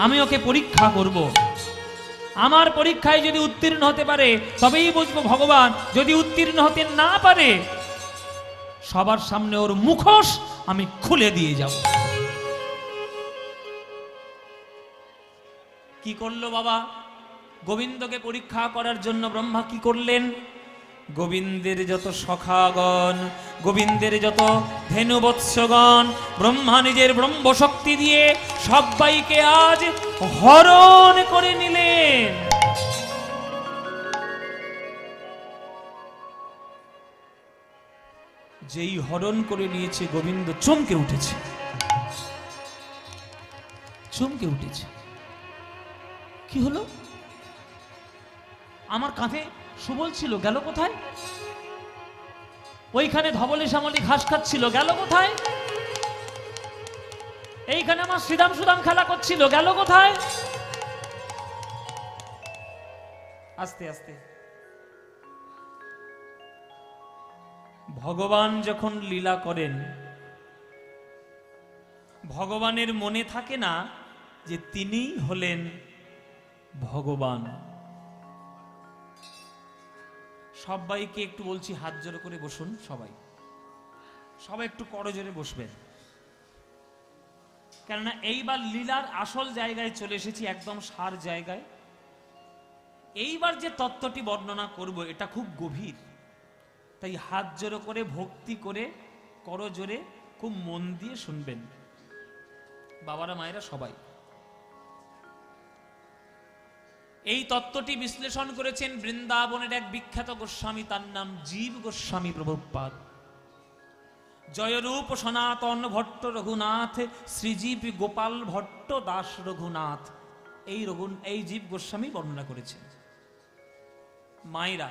আমি ওকে পরীক্ষা করব। আমার পরীক্ষায় যদি উত্তীর্ণ হতে পারে তবেই বুঝবো ভগবান, যদি উত্তীর্ণ হতে না পারে সবার সামনে ওর মুখোশ আমি খুলে দিয়ে যাব। কি করলো বাবা? গোবিন্দকে পরীক্ষা করার জন্য ব্রহ্মা কি করলেন? গোবিন্দের যত সখাগণ, গোবিন্দের যত ধেনুবৎসগণ, ব্রহ্মা নিজের ব্রহ্মশক্তি দিয়ে সবাইকে আজ হরণ করে নিলেন। যেই হরণ করে নিয়েছে গোবিন্দ চমকে উঠেছে, চমকে উঠেছে। কি হলো? আমার কাঁধে সুবল ছিল, গেল কোথায়? ওইখানে ধবলি শ্যামলি ঘাস খাচ্ছিল, গেল কোথায়? এইখানে আমার শ্রীদাম সুদাম খেলা করছিল, গেল কোথায়? আস্তে আস্তে ভগবান যখন লীলা করেন, ভগবানের মনে থাকে না যে তিনি হলেন ভগবান। সবাইকে একটু বলছি, হাত জোড়ো করে বসুন। সবাই সবাই একটু করজোরে বসবেন, কেননা এইবার লীলার আসল জায়গায় চলে এসেছি, একদম সার জায়গায়। এইবার যে তত্ত্বটি বর্ণনা করব এটা খুব গভীর, তাই হাত জোড়ো করে ভক্তি করে করজোরে খুব মন দিয়ে শুনবেন, বাবারা মায়েরা সবাই। এই তত্ত্বটি বিশ্লেষণ করেছেন বৃন্দাবনের এক বিখ্যাত গোস্বামী, তার নাম জীব গোস্বামী প্রভুপাদ। জয়রূপ সনাতন ভট্ট রঘুনাথ, শ্রীজীব গোপাল ভট্ট দাস রঘুনাথ, এই জীব গোস্বামী বর্ণনা করেছেন। মায়েরা,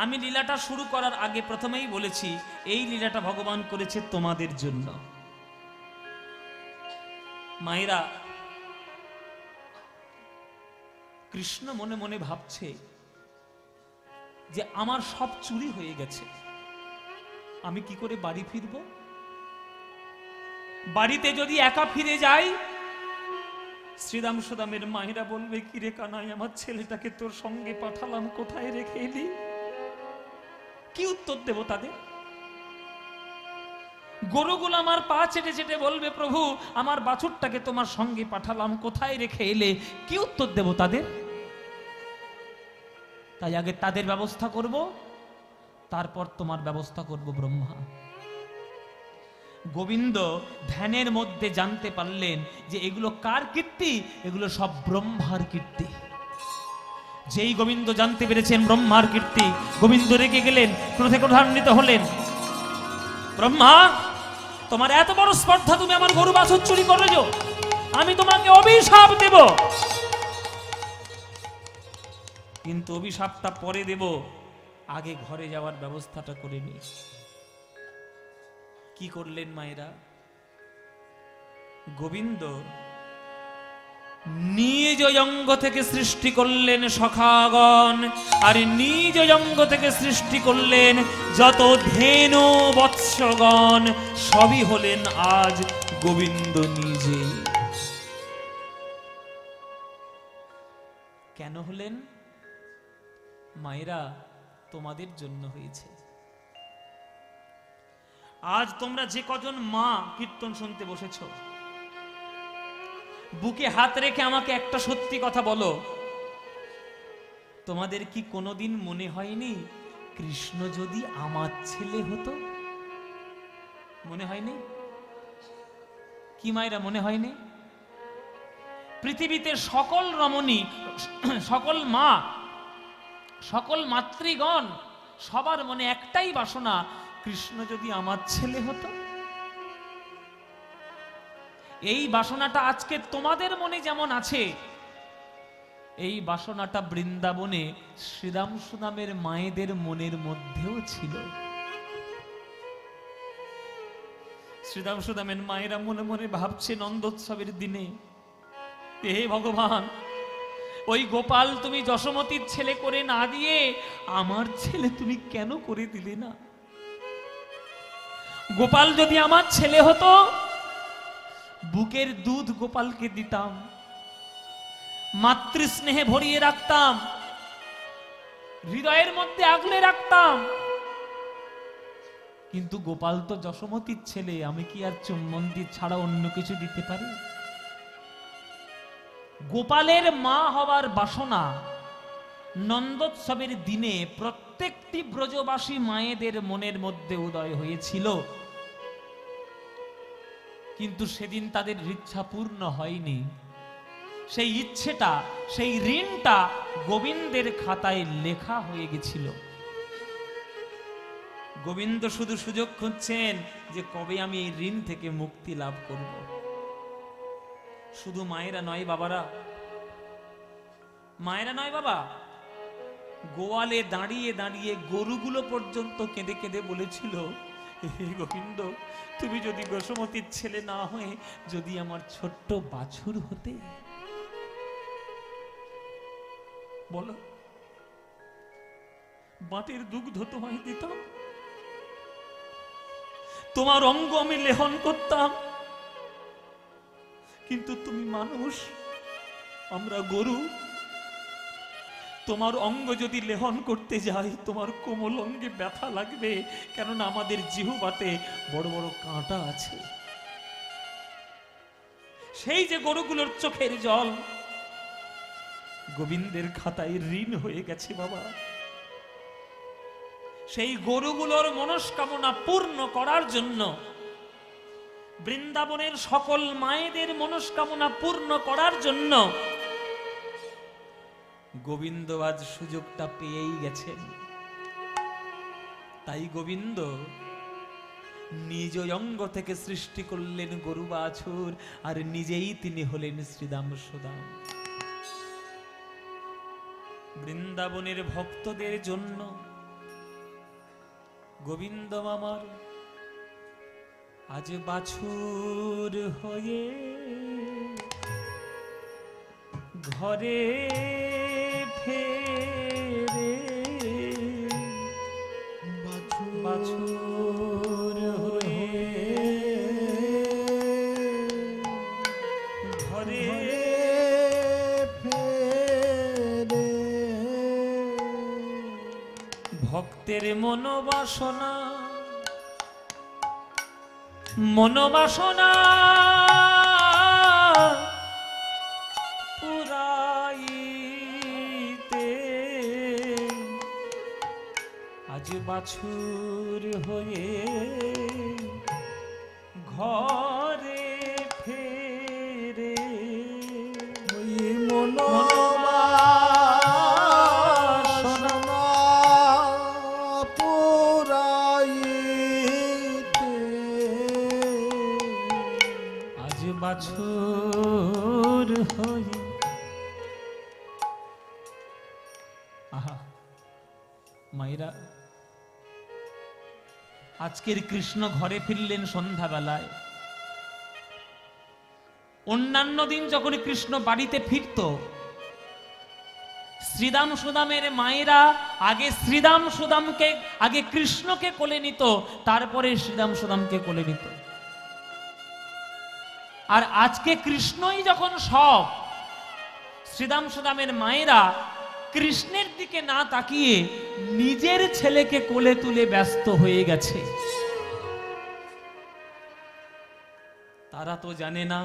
আমি লীলাটা শুরু করার আগে প্রথমেই বলেছি এই লীলাটা ভগবান করেছে তোমাদের জন্য। মায়েরা, কৃষ্ণ মনে মনে ভাবছে যে আমার সব চুরি হয়ে গেছে, আমি কি করে বাড়ি ফিরব? বাড়িতে যদি একা ফিরে যাই, শ্রীরাম সুদামের মায়েরা বলবে, কিরে কানাই, আমার ছেলেটাকে তোর সঙ্গে পাঠালাম, কোথায় রেখে এলি? কি উত্তর দেব তাদের? গরুগুলো আমার পা চেটে চেটে বলবে, প্রভু আমার বাছুরটাকে তোমার সঙ্গে পাঠালাম, কোথায় রেখে এলে? কি উত্তর দেব তাদের? তাই আগে তাদের ব্যবস্থা করব, তারপর তোমার ব্যবস্থা করব ব্রহ্মা। গোবিন্দ ধ্যানের মধ্যে জানতে পারলেন যে এগুলো কার কীর্তি? এগুলো সব ব্রহ্মার কীর্তি। যেই গোবিন্দ জানতে পেরেছেন ব্রহ্মার কীর্তি, গোবিন্দ রেগে গেলেন, ক্রোধে ক্রোধান্বিত হলেন। ব্রহ্মা, তোমার এত বড় স্পর্ধা, তুমি আমার গরু বাছুর চুরি করেছো, আমি তোমাকে অভিশাপ দেব। কিন্তু অভিশাপটা পরে দেব, আগে ঘরে যাওয়ার ব্যবস্থাটা করে নি। কি করলেন মায়েরা? গোবিন্দ নিজ অঙ্গ থেকে সৃষ্টি করলেন সখাগণ, আর নিজ অঙ্গ থেকে সৃষ্টি করলেন যত ধেনু বৎসগণ, সবই হলেন আজ গোবিন্দ নিজে। কেন হলেন? মায়েরা, তোমাদের জন্য হয়েছে। আজ তোমরা যে কজন মা কীর্তন শুনতে বসেছ, বুকে হাত রেখে আমাকে একটা সত্যি কথা বলো, তোমাদের কি কোনোদিন মনে হয়নি কৃষ্ণ যদি আমার ছেলে হতো? মনে হয়নি? কি মায়েরা, মনে হয়নি? পৃথিবীতে সকল রমণী, সকল মা, সকল মাতৃগণ, সবার মনে একটাই বাসনা, কৃষ্ণ যদি আমার ছেলে হতো। এই বাসনাটা আজকে তোমাদের মনে যেমন আছে, এই বাসনাটা বৃন্দাবনে শ্রীরাম সুদামের মায়েদের মনের মধ্যেও ছিল। শ্রীরাম সুদামের মায়েরা মনে মনে ভাবছে নন্দোৎসবের দিনে, হে ভগবান, ওই গোপাল তুমি যশোমতীর ছেলে করে না দিয়ে আমার ছেলে তুমি কেন করে দিলে না? গোপাল যদি আমার ছেলে হতো, বুকের দুধ গোপালকে দিতাম, মাতৃস্নেহে ভরিয়ে রাখতাম, হৃদয়ের মধ্যে আগলে রাখতাম। কিন্তু গোপাল তো যশোমতীর ছেলে, আমি কি আর চুম্বন ছাড়া অন্য কিছু দিতে পারি? গোপালের মা হবার বাসনা নন্দোৎসবের দিনে প্রত্যেকটি ব্রজবাসী মায়েদের মনের মধ্যে উদয় হয়েছিল, কিন্তু সেদিন তাদের ইচ্ছা পূর্ণ হয়নি। সেই ইচ্ছেটা, সেই ঋণটা গোবিন্দের খাতায় লেখা হয়ে গেছিল। গোবিন্দ শুধু সুযোগ খুঁজছেন যে কবে আমি এই ঋণ থেকে মুক্তি লাভ করব। শুধু মায়েরা নয় বাবারা, মায়েরা নয় বাবা, গোয়ালে দাঁড়িয়ে দাঁড়িয়ে গরুগুলো পর্যন্ত কেঁদে কেঁদে বলেছিল, হে গোবিন্দ, তুমি যদি গোসমতির ছেলে না হয়ে যদি আমার ছোট্ট বাছুর হতে, বলো, বাটের দুগ্ধ তোমায় দিতাম, তোমার অঙ্গ আমি লেহন করতাম, কিন্তু তুমি মানুষ, আমরা গরু, তোমার অঙ্গ যদি লেহন করতে যাই তোমার কোমল অঙ্গে ব্যথা লাগবে, কেননা আমাদের জিহ্বাতে বড় বড় কাঁটা আছে। সেই যে গরুগুলোর চোখের জল গোবিন্দের খাতায় ঋণ হয়ে গেছে বাবা, সেই গরুগুলোর মনস্কামনা পূর্ণ করার জন্য, বৃন্দাবনের সকল মায়েদের মনস্কামনা পূর্ণ করার জন্য গোবিন্দ আজ সুযোগটা পেয়েই গেছেন। তাই গোবিন্দ নিজ অঙ্গ থেকে সৃষ্টি করলেন গরু বাছুর, আর নিজেই তিনি হলেন শ্রীদাম সুদাম। বৃন্দাবনের ভক্তদের জন্য গোবিন্দ আমার আজ বাছুর হয়ে ঘরে ফেরে, বাছুর হয়ে ঘরে ফেরে। ভক্তের মনোবাসনা মনোবাসনা পুরাইতে আজ বাছুর হয়ে ঘরে ফেরে। ওই মনোবাসনা পুরাইতে আজ বাছুর হয়ে। আহা মায়েরা, আজকের কৃষ্ণ ঘরে ফিরলেন সন্ধ্যাবেলায়। অন্যান্য দিন যখন কৃষ্ণ বাড়িতে ফিরত, শ্রীদাম সুদামের মায়েরা আগে শ্রীদাম সুদামকে, আগে কৃষ্ণকে কোলে নিত, তারপরে শ্রীদাম সুদামকে কোলে নিত। আর আজকে কৃষ্ণই যখন সব, শ্রীদাম সুদামের মায়েরা কৃষ্ণের দিকে না তাকিয়ে নিজের ছেলেকে কোলে তুলে ব্যস্ত হয়ে গেছে। তারা তো জানে না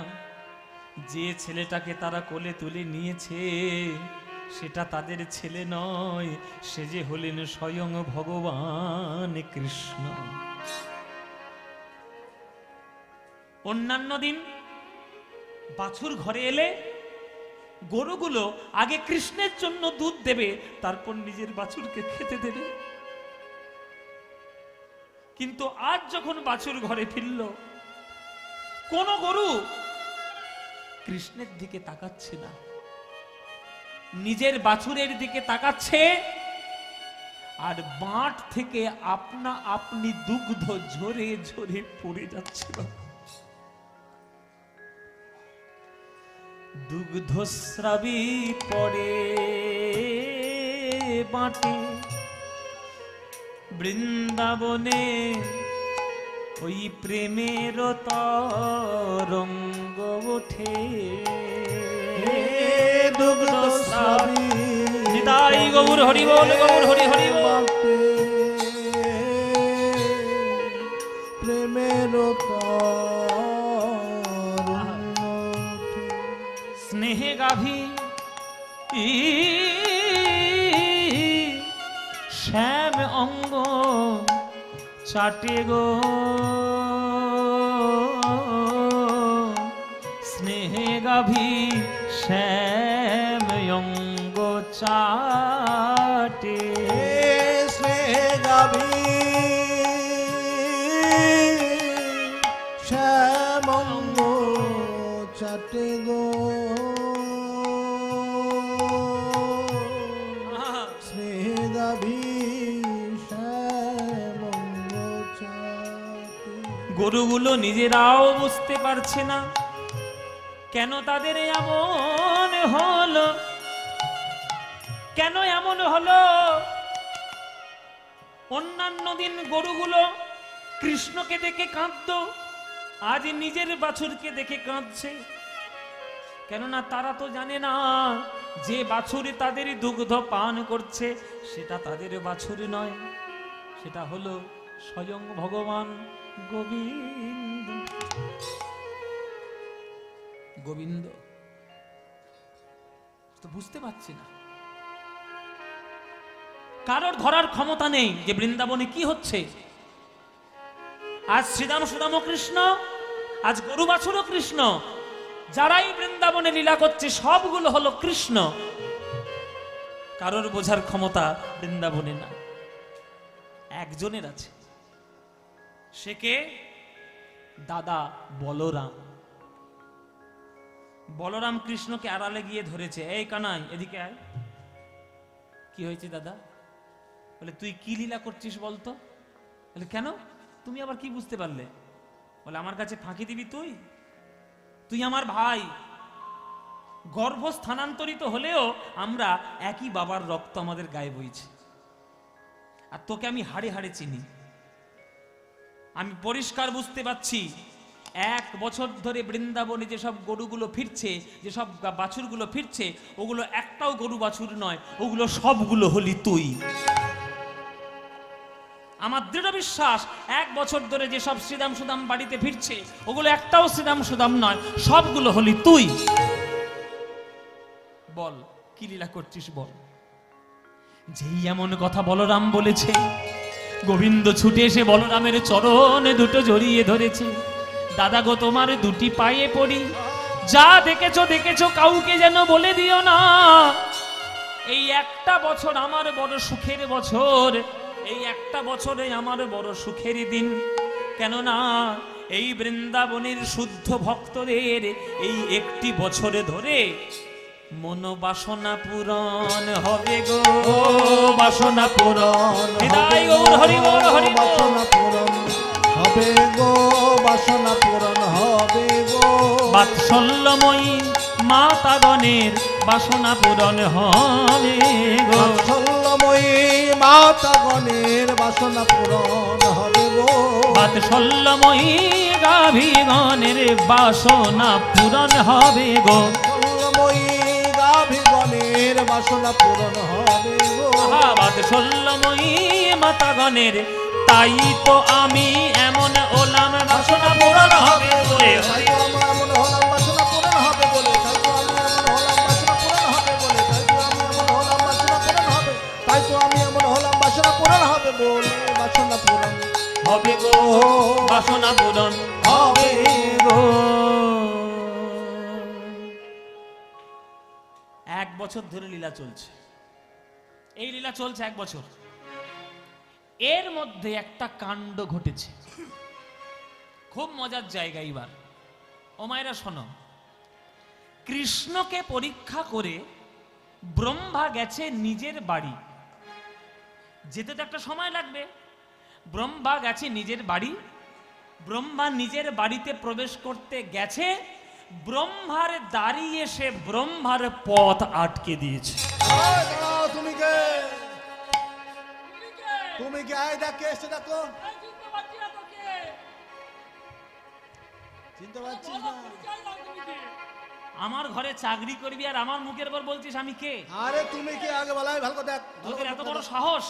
যে ছেলেটাকে তারা কোলে তুলে নিয়েছে সেটা তাদের ছেলে নয়, সে যে হলেন স্বয়ং ভগবান কৃষ্ণ। অন্যান্য দিন বাছুর ঘরে এলে গরুগুলো আগে কৃষ্ণের জন্য দুধ দেবে, তারপর নিজের বাছুরকে খেতে দেবে। কিন্তু আজ যখন বাছুর ঘরে ফিরল, কোন গরু কৃষ্ণের দিকে তাকাচ্ছে না, নিজের বাছুরের দিকে তাকাচ্ছে, আর বাঁট থেকে আপনা আপনি দুগ্ধ ঝরে ঝরে পড়ে যাচ্ছে। দুগ্ধস্রাবী পড়ে বাটে বৃন্দাবনে, ওই প্রেমের তরঙ্গ ওঠে। দুগ্ধস্রাবী নিতাই গৌর হরি বল, গৌর হরি হরি বল। প্রেমের স্নেহে গাভী শ্যাম অঙ্গ চাটে গো, স্নেহে গাভী শ্যাম অঙ্গ চাটে। স্নেহে গাভী শ্যামঙ্গ চাটে গো, স্নেহে গরুগুলো নিজেরাও বুঝতে পারছে না কেন তাদের এমন হলো, কেন এমন হলো। অন্যান্য দিন গরুগুলো কৃষ্ণকে দেখে কাঁদতো, আজ নিজের বাছুরকে দেখে কাঁদছে। কেননা তারা তো জানে না যে বাছুর তাদের দুগ্ধ পান করছে সেটা তাদের বাছুর নয়, সেটা হলো স্বয়ং ভগবান গোবিন্দ। গোবিন্দ তো বুঝতে পারছি না, কারোর ধরার ক্ষমতা নেই যে বৃন্দাবনে কি হচ্ছে। আজ শ্রীরাম সুদাম কৃষ্ণ, আজ গরু বাছুরও কৃষ্ণ, যারাই বৃন্দাবনে লীলা করছে সবগুলো হলো কৃষ্ণ। কারোর বোঝার ক্ষমতা বৃন্দাবনে না, একজনের আছে। সে কে? দাদা বলরাম। বলরাম কৃষ্ণকে আড়ালে গিয়ে ধরেছে, এই কানাই এদিকে আয়। কি হয়েছে দাদা? বলে তুই কি লীলা করছিস বলতো? বলে কেন, তুমি আবার কি বুঝতে পারলে? বলে আমার কাছে ফাঁকি দিবি তুই? তুই আমার ভাই, গর্ভ স্থানান্তরিত হলেও আমরা একই বাবার রক্ত আমাদের গায়ে বইছে, আর তোকে আমি হাড়ে হাড়ে চিনি। আমি পরিষ্কার বুঝতে পারছি 1 বছর ধরে বৃন্দাবনে যেসব গরুগুলো ফিরছে, যেসব বাছুরগুলো ফিরছে, ওগুলো একটাও গরু বাছুর নয়, ওগুলো সবগুলো হলি তুই। আমার দৃঢ় বিশ্বাস 1 বছর ধরে যেসব শ্রীরাম সুদাম বাড়িতে ফিরছে ওগুলো একটাও শ্রীরাম সুদাম নয়, সবগুলো হলি তুই। বল কি লীলা করছিস বল। যেই এমন কথা বলরাম বলেছে, গোবিন্দ ছুটে এসে বলরামের চরণে দুটো জড়িয়ে ধরেছে। দাদা গো তোমার দুটি পায়ে পড়ি, যা দেখেছো দেখেছো কাউকে যেন বলে দিও না। এই একটা বছর আমার বড় সুখের বছর, এই একটা বছরে আমার বড় সুখের দিন। কেননা এই বৃন্দাবনের শুদ্ধ ভক্তদের এই একটি বছরে ধরে মনোবাসনা পূরণ হবে গো, বাসনা পূরণ হৃদয় গৌর হরি গৌর হরি বাসনা পূরণ হবে গো, বাসনা পূরণ হবে গো। বাৎসল্যময়ী মাতাগণের বাসনা পূরণ হবে গো, বাৎসল্যময়ী মাতাগণের বাসনা পূরণ হবে গো। বাৎসল্যময়ী গাভীগণের বাসনা পূরণ হবে গো, বাৎসল্যময়ী গাভীগণের বাসনা পূরণ হবে গো। বাৎসল্যময়ী মাতাগণের, তাই তো আমি এমন ওলাম বাসনা পূরণ হবে বলে। তাই তো আমরা এমন হলাম বাসনা পূরণ হবে বলে, তাই তো আমি এমন হলাম বাসনা পূরণ হবে বলে, তাই তো আমি এমন হলাম বাসনা পূরণ হবে, তাই তো আমি এমন হলাম বাসনা পূরণ হবে বলে। বাসনা পূরণ হবে গো, বাসনা পূরণ হবে গো। 1 বছর ধরে লীলা চলছে, এই লীলা চলছে 1 বছর। এর মধ্যে একটা কাণ্ড ঘটেছে, খুব মজার জায়গা। এবার ও মায়েরা শোনো, কৃষ্ণকে পরীক্ষা করে ব্রহ্মা গেছে নিজের বাড়ি। যেতে তো একটা সময় লাগবে। ব্রহ্মা গেছে নিজের বাড়ি, ব্রহ্মা নিজের বাড়িতে প্রবেশ করতে গেছে, ব্রহ্মার দাঁড়িয়ে এসে ব্রহ্মার পথ আটকে দিয়েছে। তুমি কে? তুমি কে? আয় দেখ কে এসে দেখো। চিনতে পারছি না তোকে। চিনতে পারছিস না? পরিচয় দাও তুমি কে? আমার ঘরে চাকরি করবি আর আমার মুখের পর বলছিস আমি কে? আরে তুমি কে আগে বলাই ভালো কথা দেখ। তোদের এত বড় সাহস,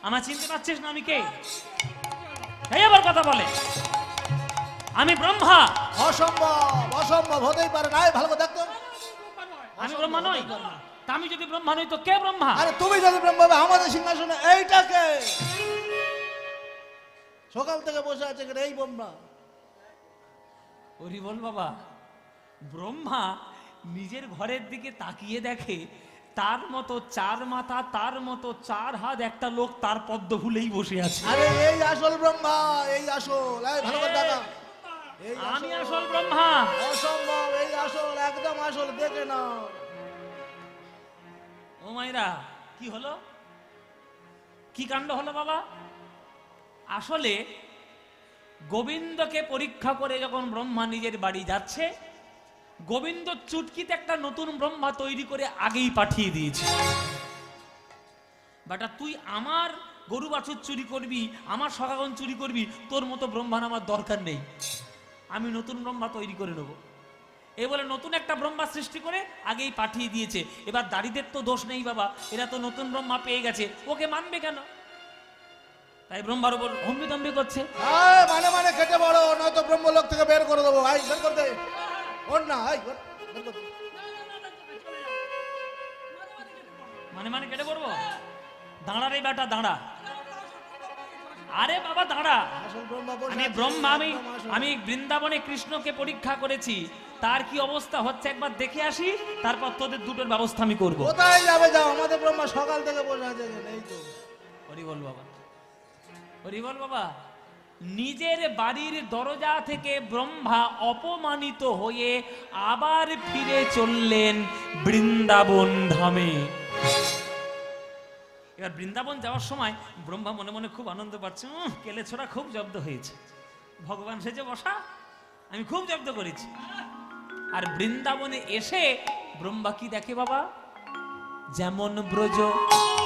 আমার চিনতে পারছিস না আমি কে? এই আবার কথা বলে আমি ব্রহ্মা। অসম্ভব, অসম্ভব হতেই পারে না। আয় ভালো কথা দেখ তো। আমি ব্রহ্মা নই। তা আমি যদি ব্রহ্মা নই তো কে ব্রহ্মা? আরে তুমি যদি ব্রহ্মা হবে আমাদের সিংহাসনে এইটাকে সকাল থেকে বসে আছে এই ব্রহ্মা। ওরি বল বাবা, ব্রহ্মা নিজের ঘরের দিকে তাকিয়ে দেখে তার মতো 4 মাথা, তার মতো 4 হাত একটা লোক তার পদ্ম ফুলেই বসে আছে। আরে এই আসল ব্রহ্মা, এই আসল। আয় ভালো কথা দেখা। এই আমি আসল ব্রহ্মা। অসম্ভব, এই আসল, একদম আসল, দেখে না। ও মাইরা কি হলো, কি কাণ্ড হলো বাবা? আসলে গোবিন্দকে পরীক্ষা করে যখন ব্রহ্মা নিজের বাড়ি যাচ্ছে, গোবিন্দ চুটকিতে একটা নতুন ব্রহ্মা তৈরি করে আগেই পাঠিয়ে দিয়েছে। বাটা তুই আমার গরু বাছুর চুরি করবি, আমার সখাগণ চুরি করবি, তোর মতো ব্রহ্মার আমার দরকার নেই, আমি নতুন ব্রহ্মা তৈরি করে নেব। এ বলে নতুন একটা ব্রহ্মা সৃষ্টি করে আগেই পাঠিয়ে দিয়েছে। এবার দাড়িদের তো দোষ নেই বাবা, এরা তো নতুন ব্রহ্মা পেয়ে গেছে, ওকে মানবে কেন? তাই ব্রহ্মার উপর হম্বিতম্বি করছে। মানে মানে কেটে বড়, নয়তো ব্রহ্মলোক থেকে বের করে দেবো। ভাই বের করে দে, ওর না ভাই বের করে দে। মানে মানে কেটে পড়বো? দাঁড়া রে বেটা দাঁড়া। আরে বাবা দাঁড়া, আসল ব্রহ্মা বসে আমি আছে। ব্রহ্মা, আমি বৃন্দাবনে কৃষ্ণকে পরীক্ষা করেছি, তার কি অবস্থা হচ্ছে একবার দেখে আসি, তারপর তোদের দুটোর ব্যবস্থা আমি করবো। কোথায় যাবে যাও, আমাদের ব্রহ্মা সকাল থেকে বসে আছে এই তো। হরি বল বাবা, হরি বল বাবা। নিজের বাড়ির দরজা থেকে ব্রহ্মা অপমানিত হয়ে আবার ফিরে চললেন বৃন্দাবন ধামে। এবার বৃন্দাবন যাওয়ার সময় ব্রহ্মা মনে মনে খুব আনন্দ পাচ্ছে, কেলে ছোড়া খুব জব্দ হয়েছে, ভগবান সেজে বসা, আমি খুব জব্দ করেছি। আর বৃন্দাবনে এসে ব্রহ্মা কি দেখে বাবা? যেমন ব্রজ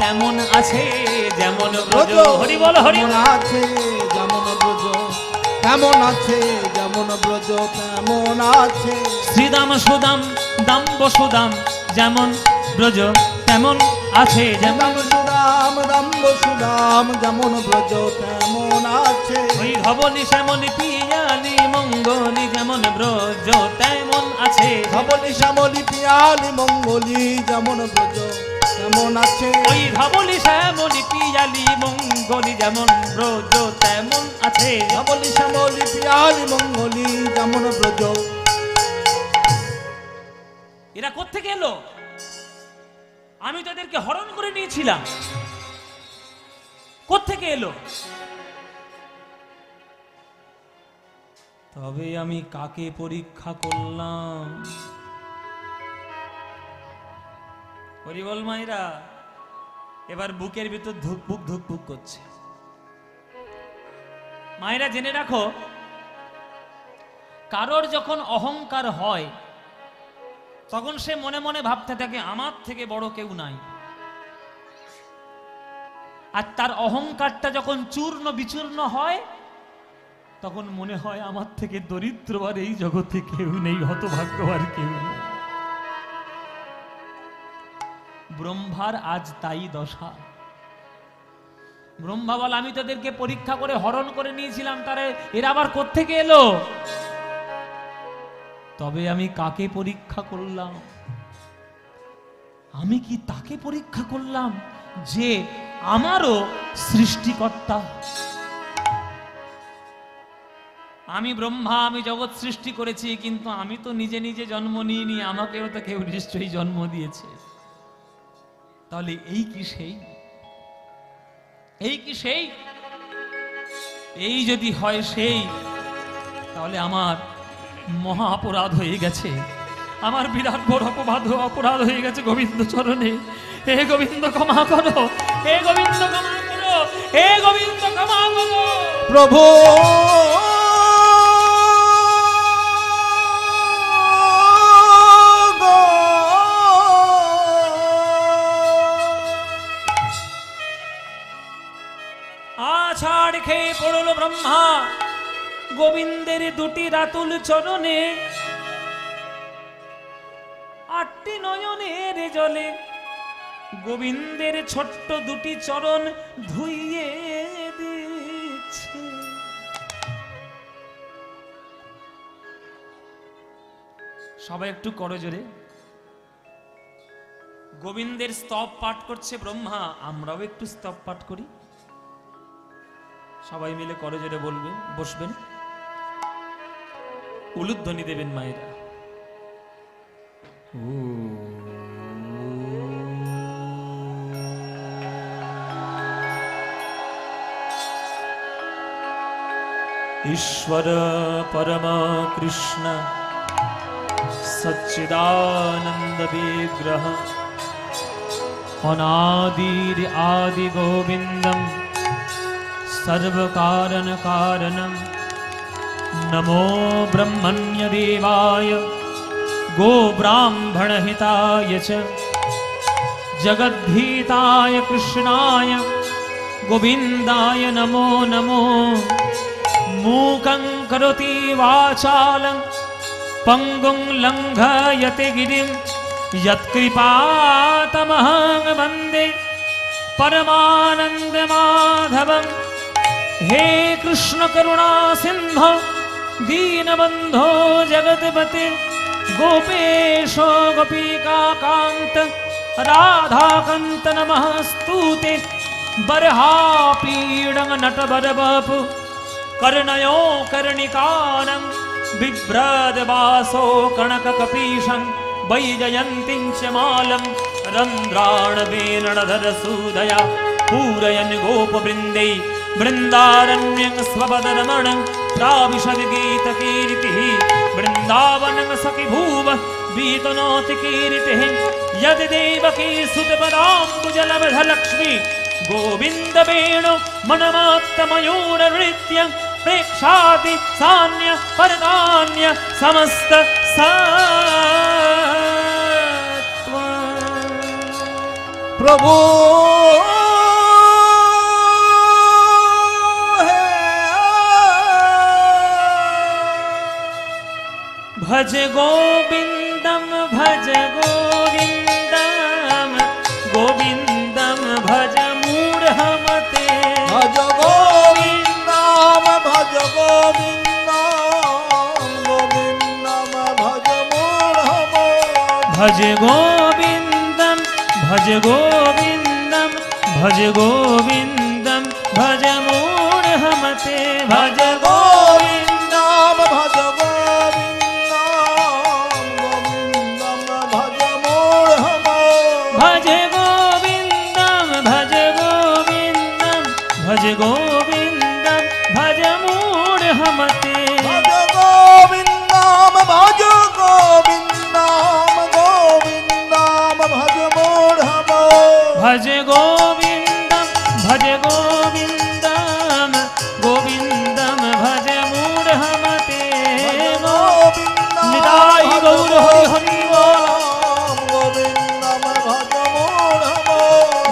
তেমন আছে, যেমন ব্রজ, হরি বল হরি আছে যেমন ব্রজ, কেমন আছে যেমন ব্রজ তেমন আছে। শ্রীদাম সুদাম দাম বসুদাম, যেমন ব্রজ তেমন আছে, যেমন সুদাম দাম সুদাম যেমন ব্রজ তেমন আছে। ওই ধবলি শ্যামলি পিয়ালি মঙ্গলি, যেমন ব্রজ তেমন আছে। ধবলি শ্যামলি পিয়ালি মঙ্গলি যেমন ব্রজ তেমন আছে। ওই ধবলি শ্যামলি পিয়ালি মঙ্গলি, যেমন ব্রজ তেমন আছে। ধবলি শ্যামলি পিয়ালি মঙ্গলি যেমন ব্রজ। এরা কোত্থেকে এলো? আমি তাদেরকে হরণ করে নিয়েছিলাম, কোত্থেকে এলো? তবে আমি কাকে পরীক্ষা করলাম? হরিবল মায়েরা, এবার বুকের ভিতর ধুকপুক ধুকপুক করছে। মায়েরা জেনে রাখো, কারোর যখন অহংকার হয় তখন সে মনে মনে ভাবতে থাকে আমার থেকে বড় কেউ নাই। আর তার অহংকারটা যখন চূর্ণ বিচূর্ণ হয় তখন মনে হয় আমার থেকে দরিদ্র আর এই জগতে কেউ নেই, হতভাগ্য আর কেউ নেই। ব্রহ্মার আজ তাই দশা। ব্রহ্মা বল, আমি তাদেরকে পরীক্ষা করে হরণ করে নিয়েছিলাম, তারা এরা আবার কোত্থেকে এলো? তবে আমি কাকে পরীক্ষা করলাম? আমি কি তাকে পরীক্ষা করলাম যে আমারও সৃষ্টিকর্তা? আমি ব্রহ্মা, আমি জগৎ সৃষ্টি করেছি, কিন্তু আমি তো নিজে নিজে জন্ম নিইনি, আমাকেও তো কেউ নিশ্চয়ই জন্ম দিয়েছে। তাহলে এই কি সেই? এই কি সেই? এই যদি হয় সেই, তাহলে আমার মহা অপরাধ হয়ে গেছে, আমার বিরাট বড় অপরাধ হয়ে গেছে গোবিন্দ চরণে। হে গোবিন্দ ক্ষমা করো, হে গোবিন্দ ক্ষমা করো, হে গোবিন্দ ক্ষমা করো। প্রভু আছাড় খেয়ে পড়ল ব্রহ্মা গোবিন্দের দুটি রাতুল চরণে। আটটি নয়নের জলে গোবিন্দের ছোট্ট দুটি চরণ ধুইয়ে দিচ্ছে। সবাই একটু করো জোরে। গোবিন্দের স্তব পাঠ করছে ব্রহ্মা, আমরাও একটু স্তব পাঠ করি। সবাই মিলে করো জোরে বলবেন, বসবেন, উলুধ্বনি দেবেন মায়েরা। ঈশ্বর পরম কৃষ্ণ সচ্চিদানন্দ বিগ্রহ অনাদির আদি গোবিন্দম সর্বকারণ কারণম नमो ब्रह्मण्यदेवाय गोब्राह्मणहिताय च जगद्धिताय कृष्णाय गोविन्दाय नमो नमो। मूकं करोति वाचालं पंगुं लंघयते गिरिं यत्कृपातमहं वन्दे परमानन्दमाधवं। हे कृष्ण करुणा सिन्धो दीनबन्धो जगत्पते गोपेशो गोपिकान्त राधाकान्त नमस्तुते। बर्हापीडं नटबरवपु कर्णयो कर्णिकारं बिभ्रद्वासो कनककपीशं वैजयन्तीं च मालं। रन्ध्राणवेणधरसूदया पूरयन् गोपवृन्दै वृन्दारण्यं स्वपदरमणं प्राविशद्गीतकीर्तिः। वृन्दावनं सखिभुव वीतनोति कीर्तिः। यद्देवकी सुतपदाम्बुजलब्धलक्ष्मी गोविन्दवेणु मनमात्तमयूरनृत्यं प्रेक्षाति सान्य परदान्य समस्त सत्त्वं। प्रभु भज गोविन्दं भज गोविन्दं गोविन्दं भज मूढमते। भज गोविन्दं भज गोविन्दं गोविन्दं भज मूढमते। भज गोविन्दं भज गोविन्दं भज गोविन्दं भज मूढमते। भज गोविन्दं भज भज गोविन्दं भज मूढमते। भज गोविन्दं भज गोविन्दं गोविन्दं भज मूढमते। भज गोविन्दं भज गोविन्दं गोविन्दं भज मूढमते। निताय गौर हरि हरि बोल।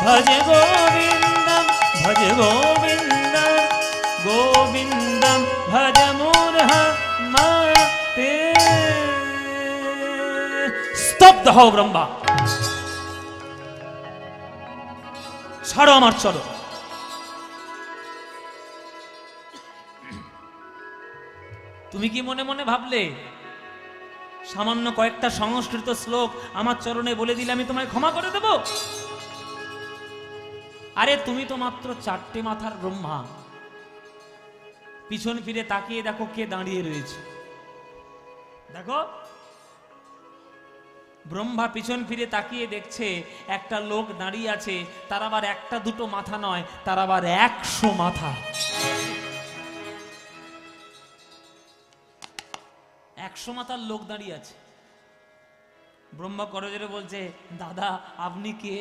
भज गोविन्दं भज गोविन्दं गोविन्दं भज मूढमते। স্তব্ধ হও ব্রহ্মা, ছাড়ো আমার চলো। তুমি কি মনে মনে ভাবলে সামান্য কয়েকটা সংস্কৃত শ্লোক আমার চরণে বলে দিলে আমি তোমায় ক্ষমা করে দেব? আরে তুমি তো মাত্র 4টে মাথার ব্রহ্মা। পিছন ফিরে তাকিয়ে দেখো কে দাঁড়িয়ে রয়েছে। দেখো ব্রহ্মা পিছন ফিরে তাকিয়ে দেখছে একটা লোক দাঁড়িয়ে আছে, তার আবার একটা দুটো মাথা নয়, তার আবার 100 মাথা। 100 মাথার লোক দাঁড়িয়ে আছে। ব্রহ্মা করজোরে বলছে, দাদা আপনি কে?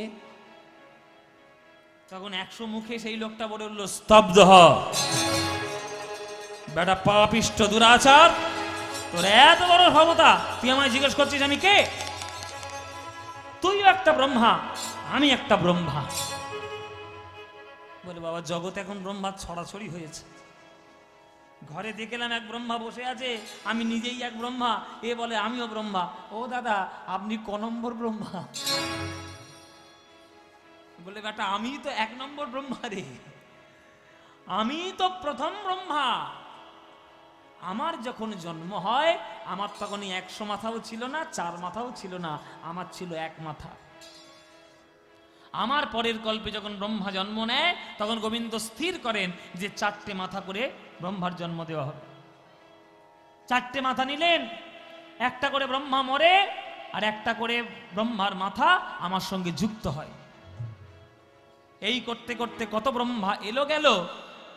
তখন 100 মুখে সেই লোকটা বলে উঠল, স্তব্ধ হ বেটা পাপিষ্ঠ দুরাচার, তোর এত বড় ক্ষমতা, তুই আমায় জিজ্ঞেস করছিস আমি কে? তুইও একটা ব্রহ্মা, আমি একটা ব্রহ্মা। বলে বাবা জগৎ এখন ব্রহ্মার ছড়াছড়ি হয়েছে। ঘরে দেখলাম এক ব্রহ্মা বসে আছে, আমি নিজেই এক ব্রহ্মা, এ বলে আমিও ব্রহ্মা। ও দাদা আপনি ক নম্বর ব্রহ্মা? বলে বেটা আমি তো 1 নম্বর ব্রহ্মা রে, আমি তো প্রথম ব্রহ্মা। আমার যখন জন্ম হয় আমার তখন 100 মাথাও ছিল না, 4 মাথাও ছিল না, আমার ছিল 1 মাথা। আমার পরের কল্পে যখন ব্রহ্মা জন্ম নেয় তখন গোবিন্দ স্থির করেন যে 4টে মাথা করে ব্রহ্মার জন্ম দেওয়া হবে। 4টে মাথা নিলেন, একটা করে ব্রহ্মা মরে আর একটা করে ব্রহ্মার মাথা আমার সঙ্গে যুক্ত হয়। এই করতে করতে কত ব্রহ্মা এলো গেল,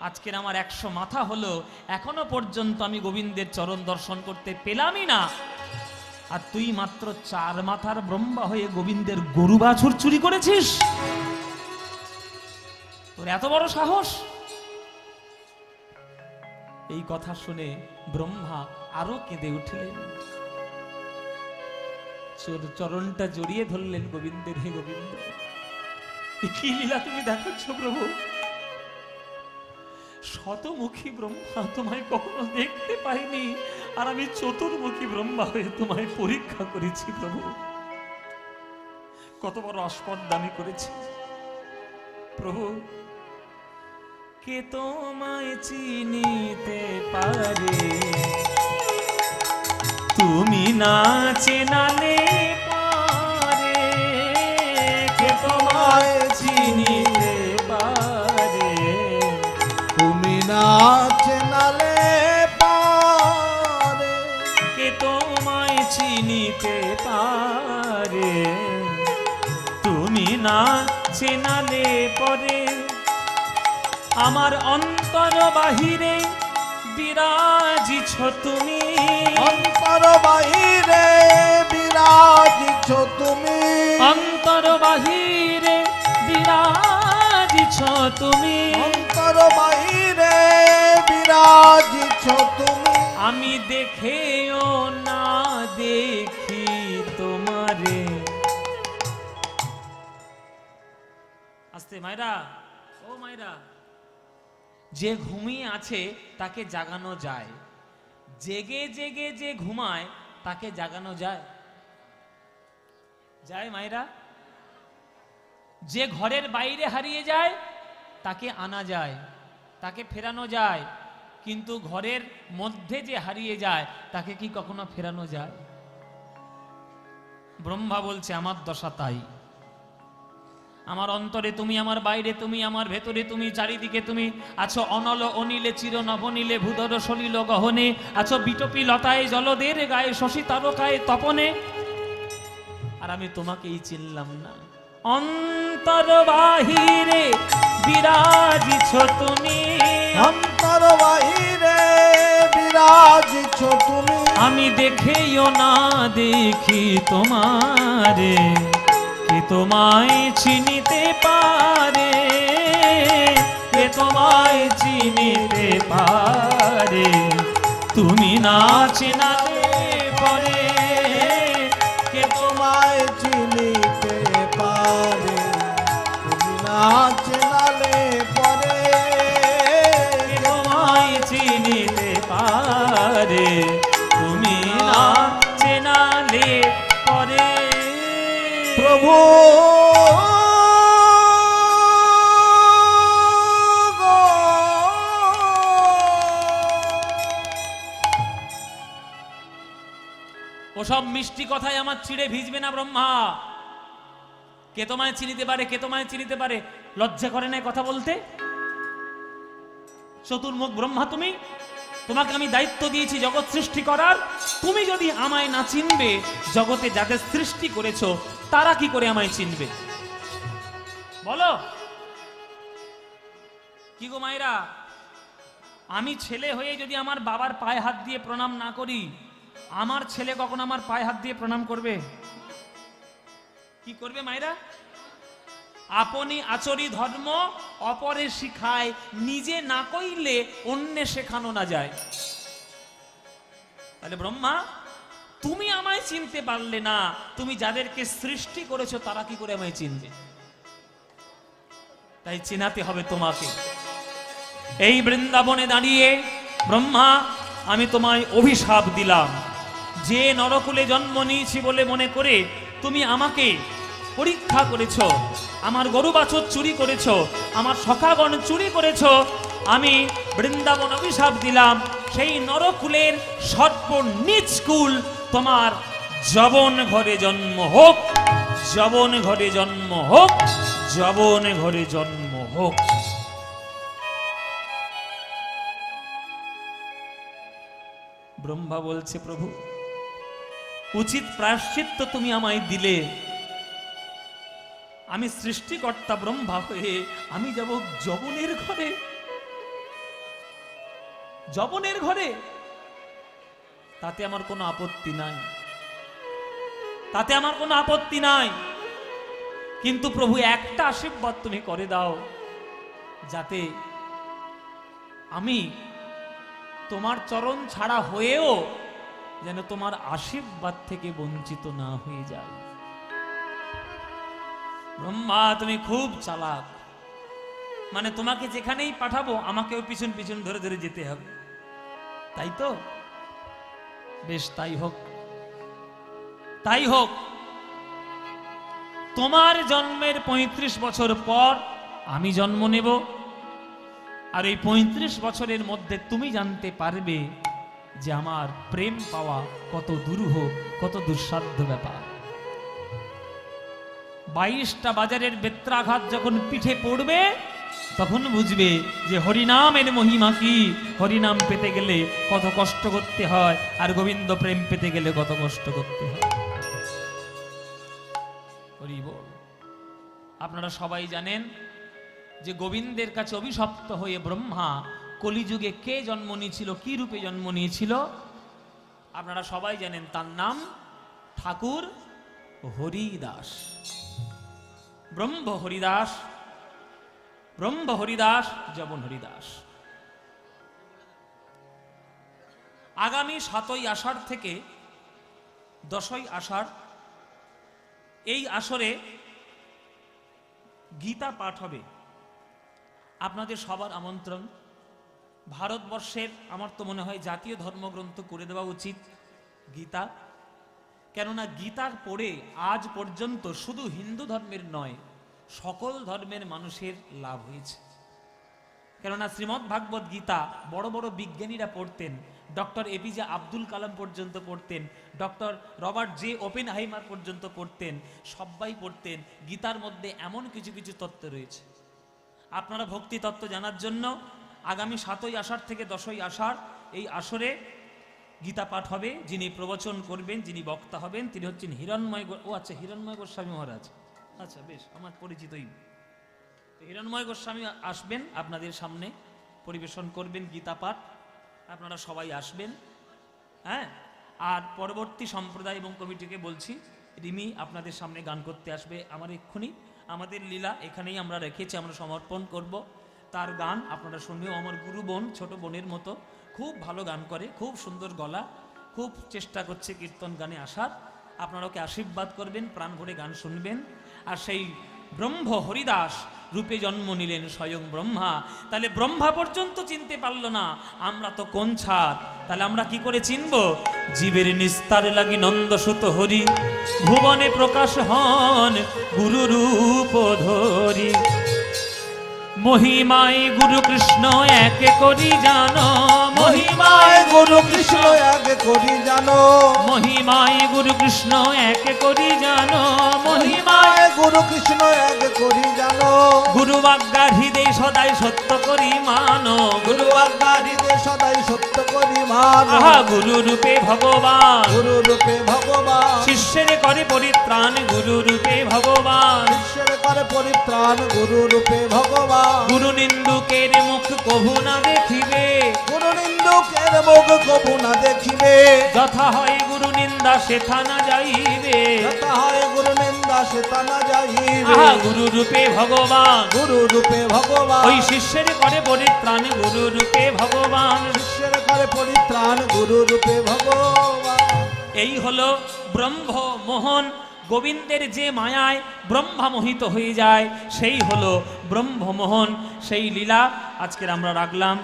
আজকের আমার 100 মাথা হলো। এখনো পর্যন্ত আমি গোবিন্দের চরণ দর্শন করতে পেলামই না। আর তুই মাত্র 4 মাথার ব্রহ্মা হয়ে গোবিন্দের গরু বাছুর চুরি করেছিস? তোর এত বড় সাহস? এই কথা শুনে ব্রহ্মা আরো কেঁদে উঠলেন, চরণটা জড়িয়ে ধরলেন, গোবিন্দের, হে গোবিন্দ, কি লীলা তুমি দেখাচ্ছ প্রভু। শতমুখী ব্রহ্মা তোমায় কখনো দেখতে পাইনি, আর আমি চতুর্মুখী ব্রহ্মা হয়ে তোমায় পরীক্ষা করেছি প্রভু। কত বড় আস্পর্ধা আমি করেছি প্রভু। কে তোমায় চিনিতে পারে, তুমি না চেনালে পারে। কে তোমায় চিনিতে পারে, তুমি না চেনালে পারে। কে তোমায় চিনিতে পারে, তুমি না চেনালে পরে। আমার অন্তর বাহিরে বিরাজিছ তুমি, অন্তর বাহিরে বিরাজিছ তুমি, অন্তর বাহিরে বিরাজিছ তুমি, অন্তর বাহিরে বিরাজিছ তুমি। আমি দেখেও না দেখি তোমারে। আস্তে মায়েরা, ও মায়েরা, যে ঘুমিয়ে আছে তাকে জাগানো যায়, জেগে জেগে যে ঘুমায় তাকে জাগানো যায়? যায় মায়েরা? যে ঘরের বাইরে হারিয়ে যায় তাকে আনা যায়, তাকে ফেরানো যায়, কিন্তু ঘরের মধ্যে যে হারিয়ে যায় তাকে কি কখনো ফেরানো যায়? ব্রহ্মা বলছে আমার দশা তাই। আমার অন্তরে তুমি, আমার বাইরে তুমি, আমার ভেতরে তুমি, চারিদিকে তুমি আছো। অনল অনিলে চির নবনীলে ভূধর সলিল গহনে, আছো বিটপি লতায় জলদের গায়ে শশী তারকায় তপনে, আর আমি তোমাকেই চিনলাম না। অন্তর বাহিরে বিরাজিছ তুমি, অন্তর বাহিরে বিরাজিছ তুমি, আমি দেখেও না দেখি তোমারে। কে তোমায় চিনিতে পারে, কে তোমায় চিনিতে পারে, তুমি না চেনালে পরে। কে তোমায় চিনিতে পারে, তুমি না চেনালে পরে। কে তোমায় চিনিতে পারে, তুমি না চেনালে পরে। প্রভু ওসব মিষ্টি কথায় আমার চিড়ে ভিজবে না ব্রহ্মা। কে তোমায় চিনিতে পারে, কে তোমায় চিনিতে পারে, লজ্জা করে না কথা বলতে? চতুর্মুখ ব্রহ্মা তুমি, তোমাকে আমি দায়িত্ব দিয়েছি জগৎ সৃষ্টি করার। তুমি যদি আমায় না চিনবে, জগতে যাদের সৃষ্টি করেছো তারা কি করে আমায় চিনবে বলো? কি গো মায়েরা, আমি ছেলে হয়ে যদি আমার বাবার পায়ে হাত দিয়ে প্রণাম না করি, আমার ছেলে কখন আমার পায়ে হাত দিয়ে প্রণাম করবে? কি করবে মায়েরা? আপনি আচরি ধর্ম অপরে শিখায়, নিজে না কইলে অন্যে শেখানো না যায়। তাহলে ব্রহ্মা, তুমি আমায় চিনতে পারলে না, তুমি যাদেরকে সৃষ্টি করেছো তারা কি করে আমায় চিনবে? তাই চেনাতে হবে তোমাকে। এই বৃন্দাবনে দাঁড়িয়ে ব্রহ্মা, আমি তোমায় অভিশাপ দিলাম। যে নরকুলে জন্ম নিয়েছি বলে মনে করে তুমি আমাকে পরীক্ষা করেছো, আমার গরু বাছুর চুরি করেছো, আমার সখাগণ চুরি করেছো, আমি বৃন্দাবন অভিশাপ দিলাম। সেই নরকুলের সর্বনীচ কুল তোমার যবন ঘরে জন্ম হোক, যবন ঘরে জন্ম হোক, যবন ঘরে জন্ম হোক। ব্রহ্মা বলছে, প্রভু উচিত প্রায়শ্চিত্ত তুমি আমায় দিলে। আমি সৃষ্টিকর্তা ব্রহ্মা হয়ে আমি যাব যবনের ঘরে, যবনের ঘরে। তাতে আমার কোনো আপত্তি নাই, তাতে আমার কোনো আপত্তি নাই। কিন্তু প্রভু একটা আশীর্বাদ তুমি করে দাও, যাতে আমি তোমার চরণ ছাড়া হয়েও যেন তোমার আশীর্বাদ থেকে বঞ্চিত না হয়ে যায়। ব্রহ্মা তুমি খুব চালাক, মানে তোমাকে যেখানেই পাঠাবো আমাকেও পিছন পিছন ধরে ধরে যেতে হবে, তাই তো? বেশ, তাই হোক, তাই হোক। তোমার জন্মের 35 বছর পর আমি জন্ম নেব, আর এই 35 বছরের মধ্যে তুমি জানতে পারবে যে আমার প্রেম পাওয়া কত দুরূহ, কত দুঃসাধ্য ব্যাপার। 22টা বাজারের বেত্রাঘাত যখন পিঠে পড়বে তখন বুঝবে যে হরিনামের মহিমা কি, হরিনাম পেতে গেলে কত কষ্ট করতে হয়, আর গোবিন্দ প্রেম পেতে গেলে কত কষ্ট করতে হয়। হরি বল। আপনারা সবাই জানেন যে গোবিন্দের কাছে অভিশপ্ত হয়ে ব্রহ্মা কলিযুগে কে জন্ম নিয়েছিল, কি রূপে জন্ম নিয়েছিল? আপনারা সবাই জানেন, তার নাম ঠাকুর হরিদাস। ব্রহ্ম হরিদাস, ব্রহ্ম হরিদাস, জবন হরিদাস। আগামী 7ই আষাঢ় থেকে 10ই আষাঢ় এই আসরে গীতা পাঠ হবে। আপনাদের সবার আমন্ত্রণ। ভারতবর্ষের আমার তো মনে হয় জাতীয় ধর্মগ্রন্থ করে দেওয়া উচিত গীতা, কেননা গীতা পড়ে আজ পর্যন্ত শুধু হিন্দু ধর্মের নয়, সকল ধর্মের মানুষের লাভ হয়েছে। কেননা শ্রীমদ্ ভাগবত গীতা বড় বড় বিজ্ঞানীরা পড়তেন, ডক্টর এপিজে আব্দুল কালাম পর্যন্ত পড়তেন, ডক্টর রবার্ট জে ওপেনহাইমার পর্যন্ত পড়তেন, সবাই পড়তেন। গীতার মধ্যে এমন কিছু কিছু তত্ত্ব রয়েছে। আপনারা ভক্তি তত্ত্ব জানার জন্য আগামী 7ই আষাঢ় থেকে 10ই আষাঢ় এই আসরে গীতা পাঠ হবে। যিনি প্রবচন করবেন, যিনি বক্তা হবেন, তিনি হচ্ছেন হিরণ্ময় হিরণ্ময় গোস্বামী মহারাজ। আচ্ছা, বেশ, আমার পরিচিতই। হিরণ্ময় গোস্বামী আসবেন, আপনাদের সামনে পরিবেশন করবেন গীতা পাঠ। আপনারা সবাই আসবেন, হ্যাঁ। আর পরবর্তী সম্প্রদায় এবং কমিটিকে বলছি, রিমি আপনাদের সামনে গান করতে আসবে। আমার এক্ষুনি আমাদের লীলা এখানেই আমরা রেখেছি, আমরা সমর্পণ করব। তার গান আপনারা শুনবেন। আমার গুরু বোন, ছোট বোনের মতো, খুব ভালো গান করে, খুব সুন্দর গলা, খুব চেষ্টা করছে কীর্তন গানে আসার। আপনারা ওকে আশীর্বাদ করবেন, প্রাণ ভরে গান শুনবেন। আর সেই ব্রহ্ম হরিদাস রূপে জন্ম নিলেন স্বয়ং ব্রহ্মা। তাহলে ব্রহ্মা পর্যন্ত চিনতে পারল না, আমরা তো কোন ছাড়, তাহলে আমরা কি করে চিনব? জীবের নিস্তার লাগি নন্দসুত হরি, ভুবনে প্রকাশ হন গুরু রূপ ধরি। মহিমায় গুরু কৃষ্ণ এক করি জানো, মহিমায় গুরু কৃষ্ণ এক করি জানো, মহিমায় গুরু কৃষ্ণ এক করি জানো, মহিমায় গুরু কৃষ্ণ এক করি জানো। গুরু আজ্ঞা হৃদয় সদাই সত্য করি মানো, গুরু আজ্ঞা হৃদয় সদাই সত্য করি মানো। আহা গুরু রূপে ভগবান, গুরু রূপে ভগবান, শিষ্যের করে পরিত্রাণ গুরু রূপে ভগবান। শিষ্যের করে পরিত্রাণ গুরু রূপে ভগবান। গুরু নিন্দুকের মুখ কভু না দেখিবে, গুরু নিন্দুকের মুখ কভু না দেখিবে। যথা হয় গুরু নিন্দা সেথা না যাইবে, যথা হয় গুরু নিন্দা সেথা না যাইবে। আহা গুরু রূপে ভগবান, গুরু রূপে ভগবান, ওই শিষ্যের করে পরিত্রাণ গুরু রূপে ভগবান। শিষ্যের করে পরিত্রাণ গুরু রূপে ভগবান। এই হলো ব্রহ্ম মোহন। গোবিন্দের যে মায়ায় ব্রহ্মা মোহিত হয়ে যায়, সেই হলো ব্রহ্মমোহন। সেই লীলা আজকের আমরা রাখলাম।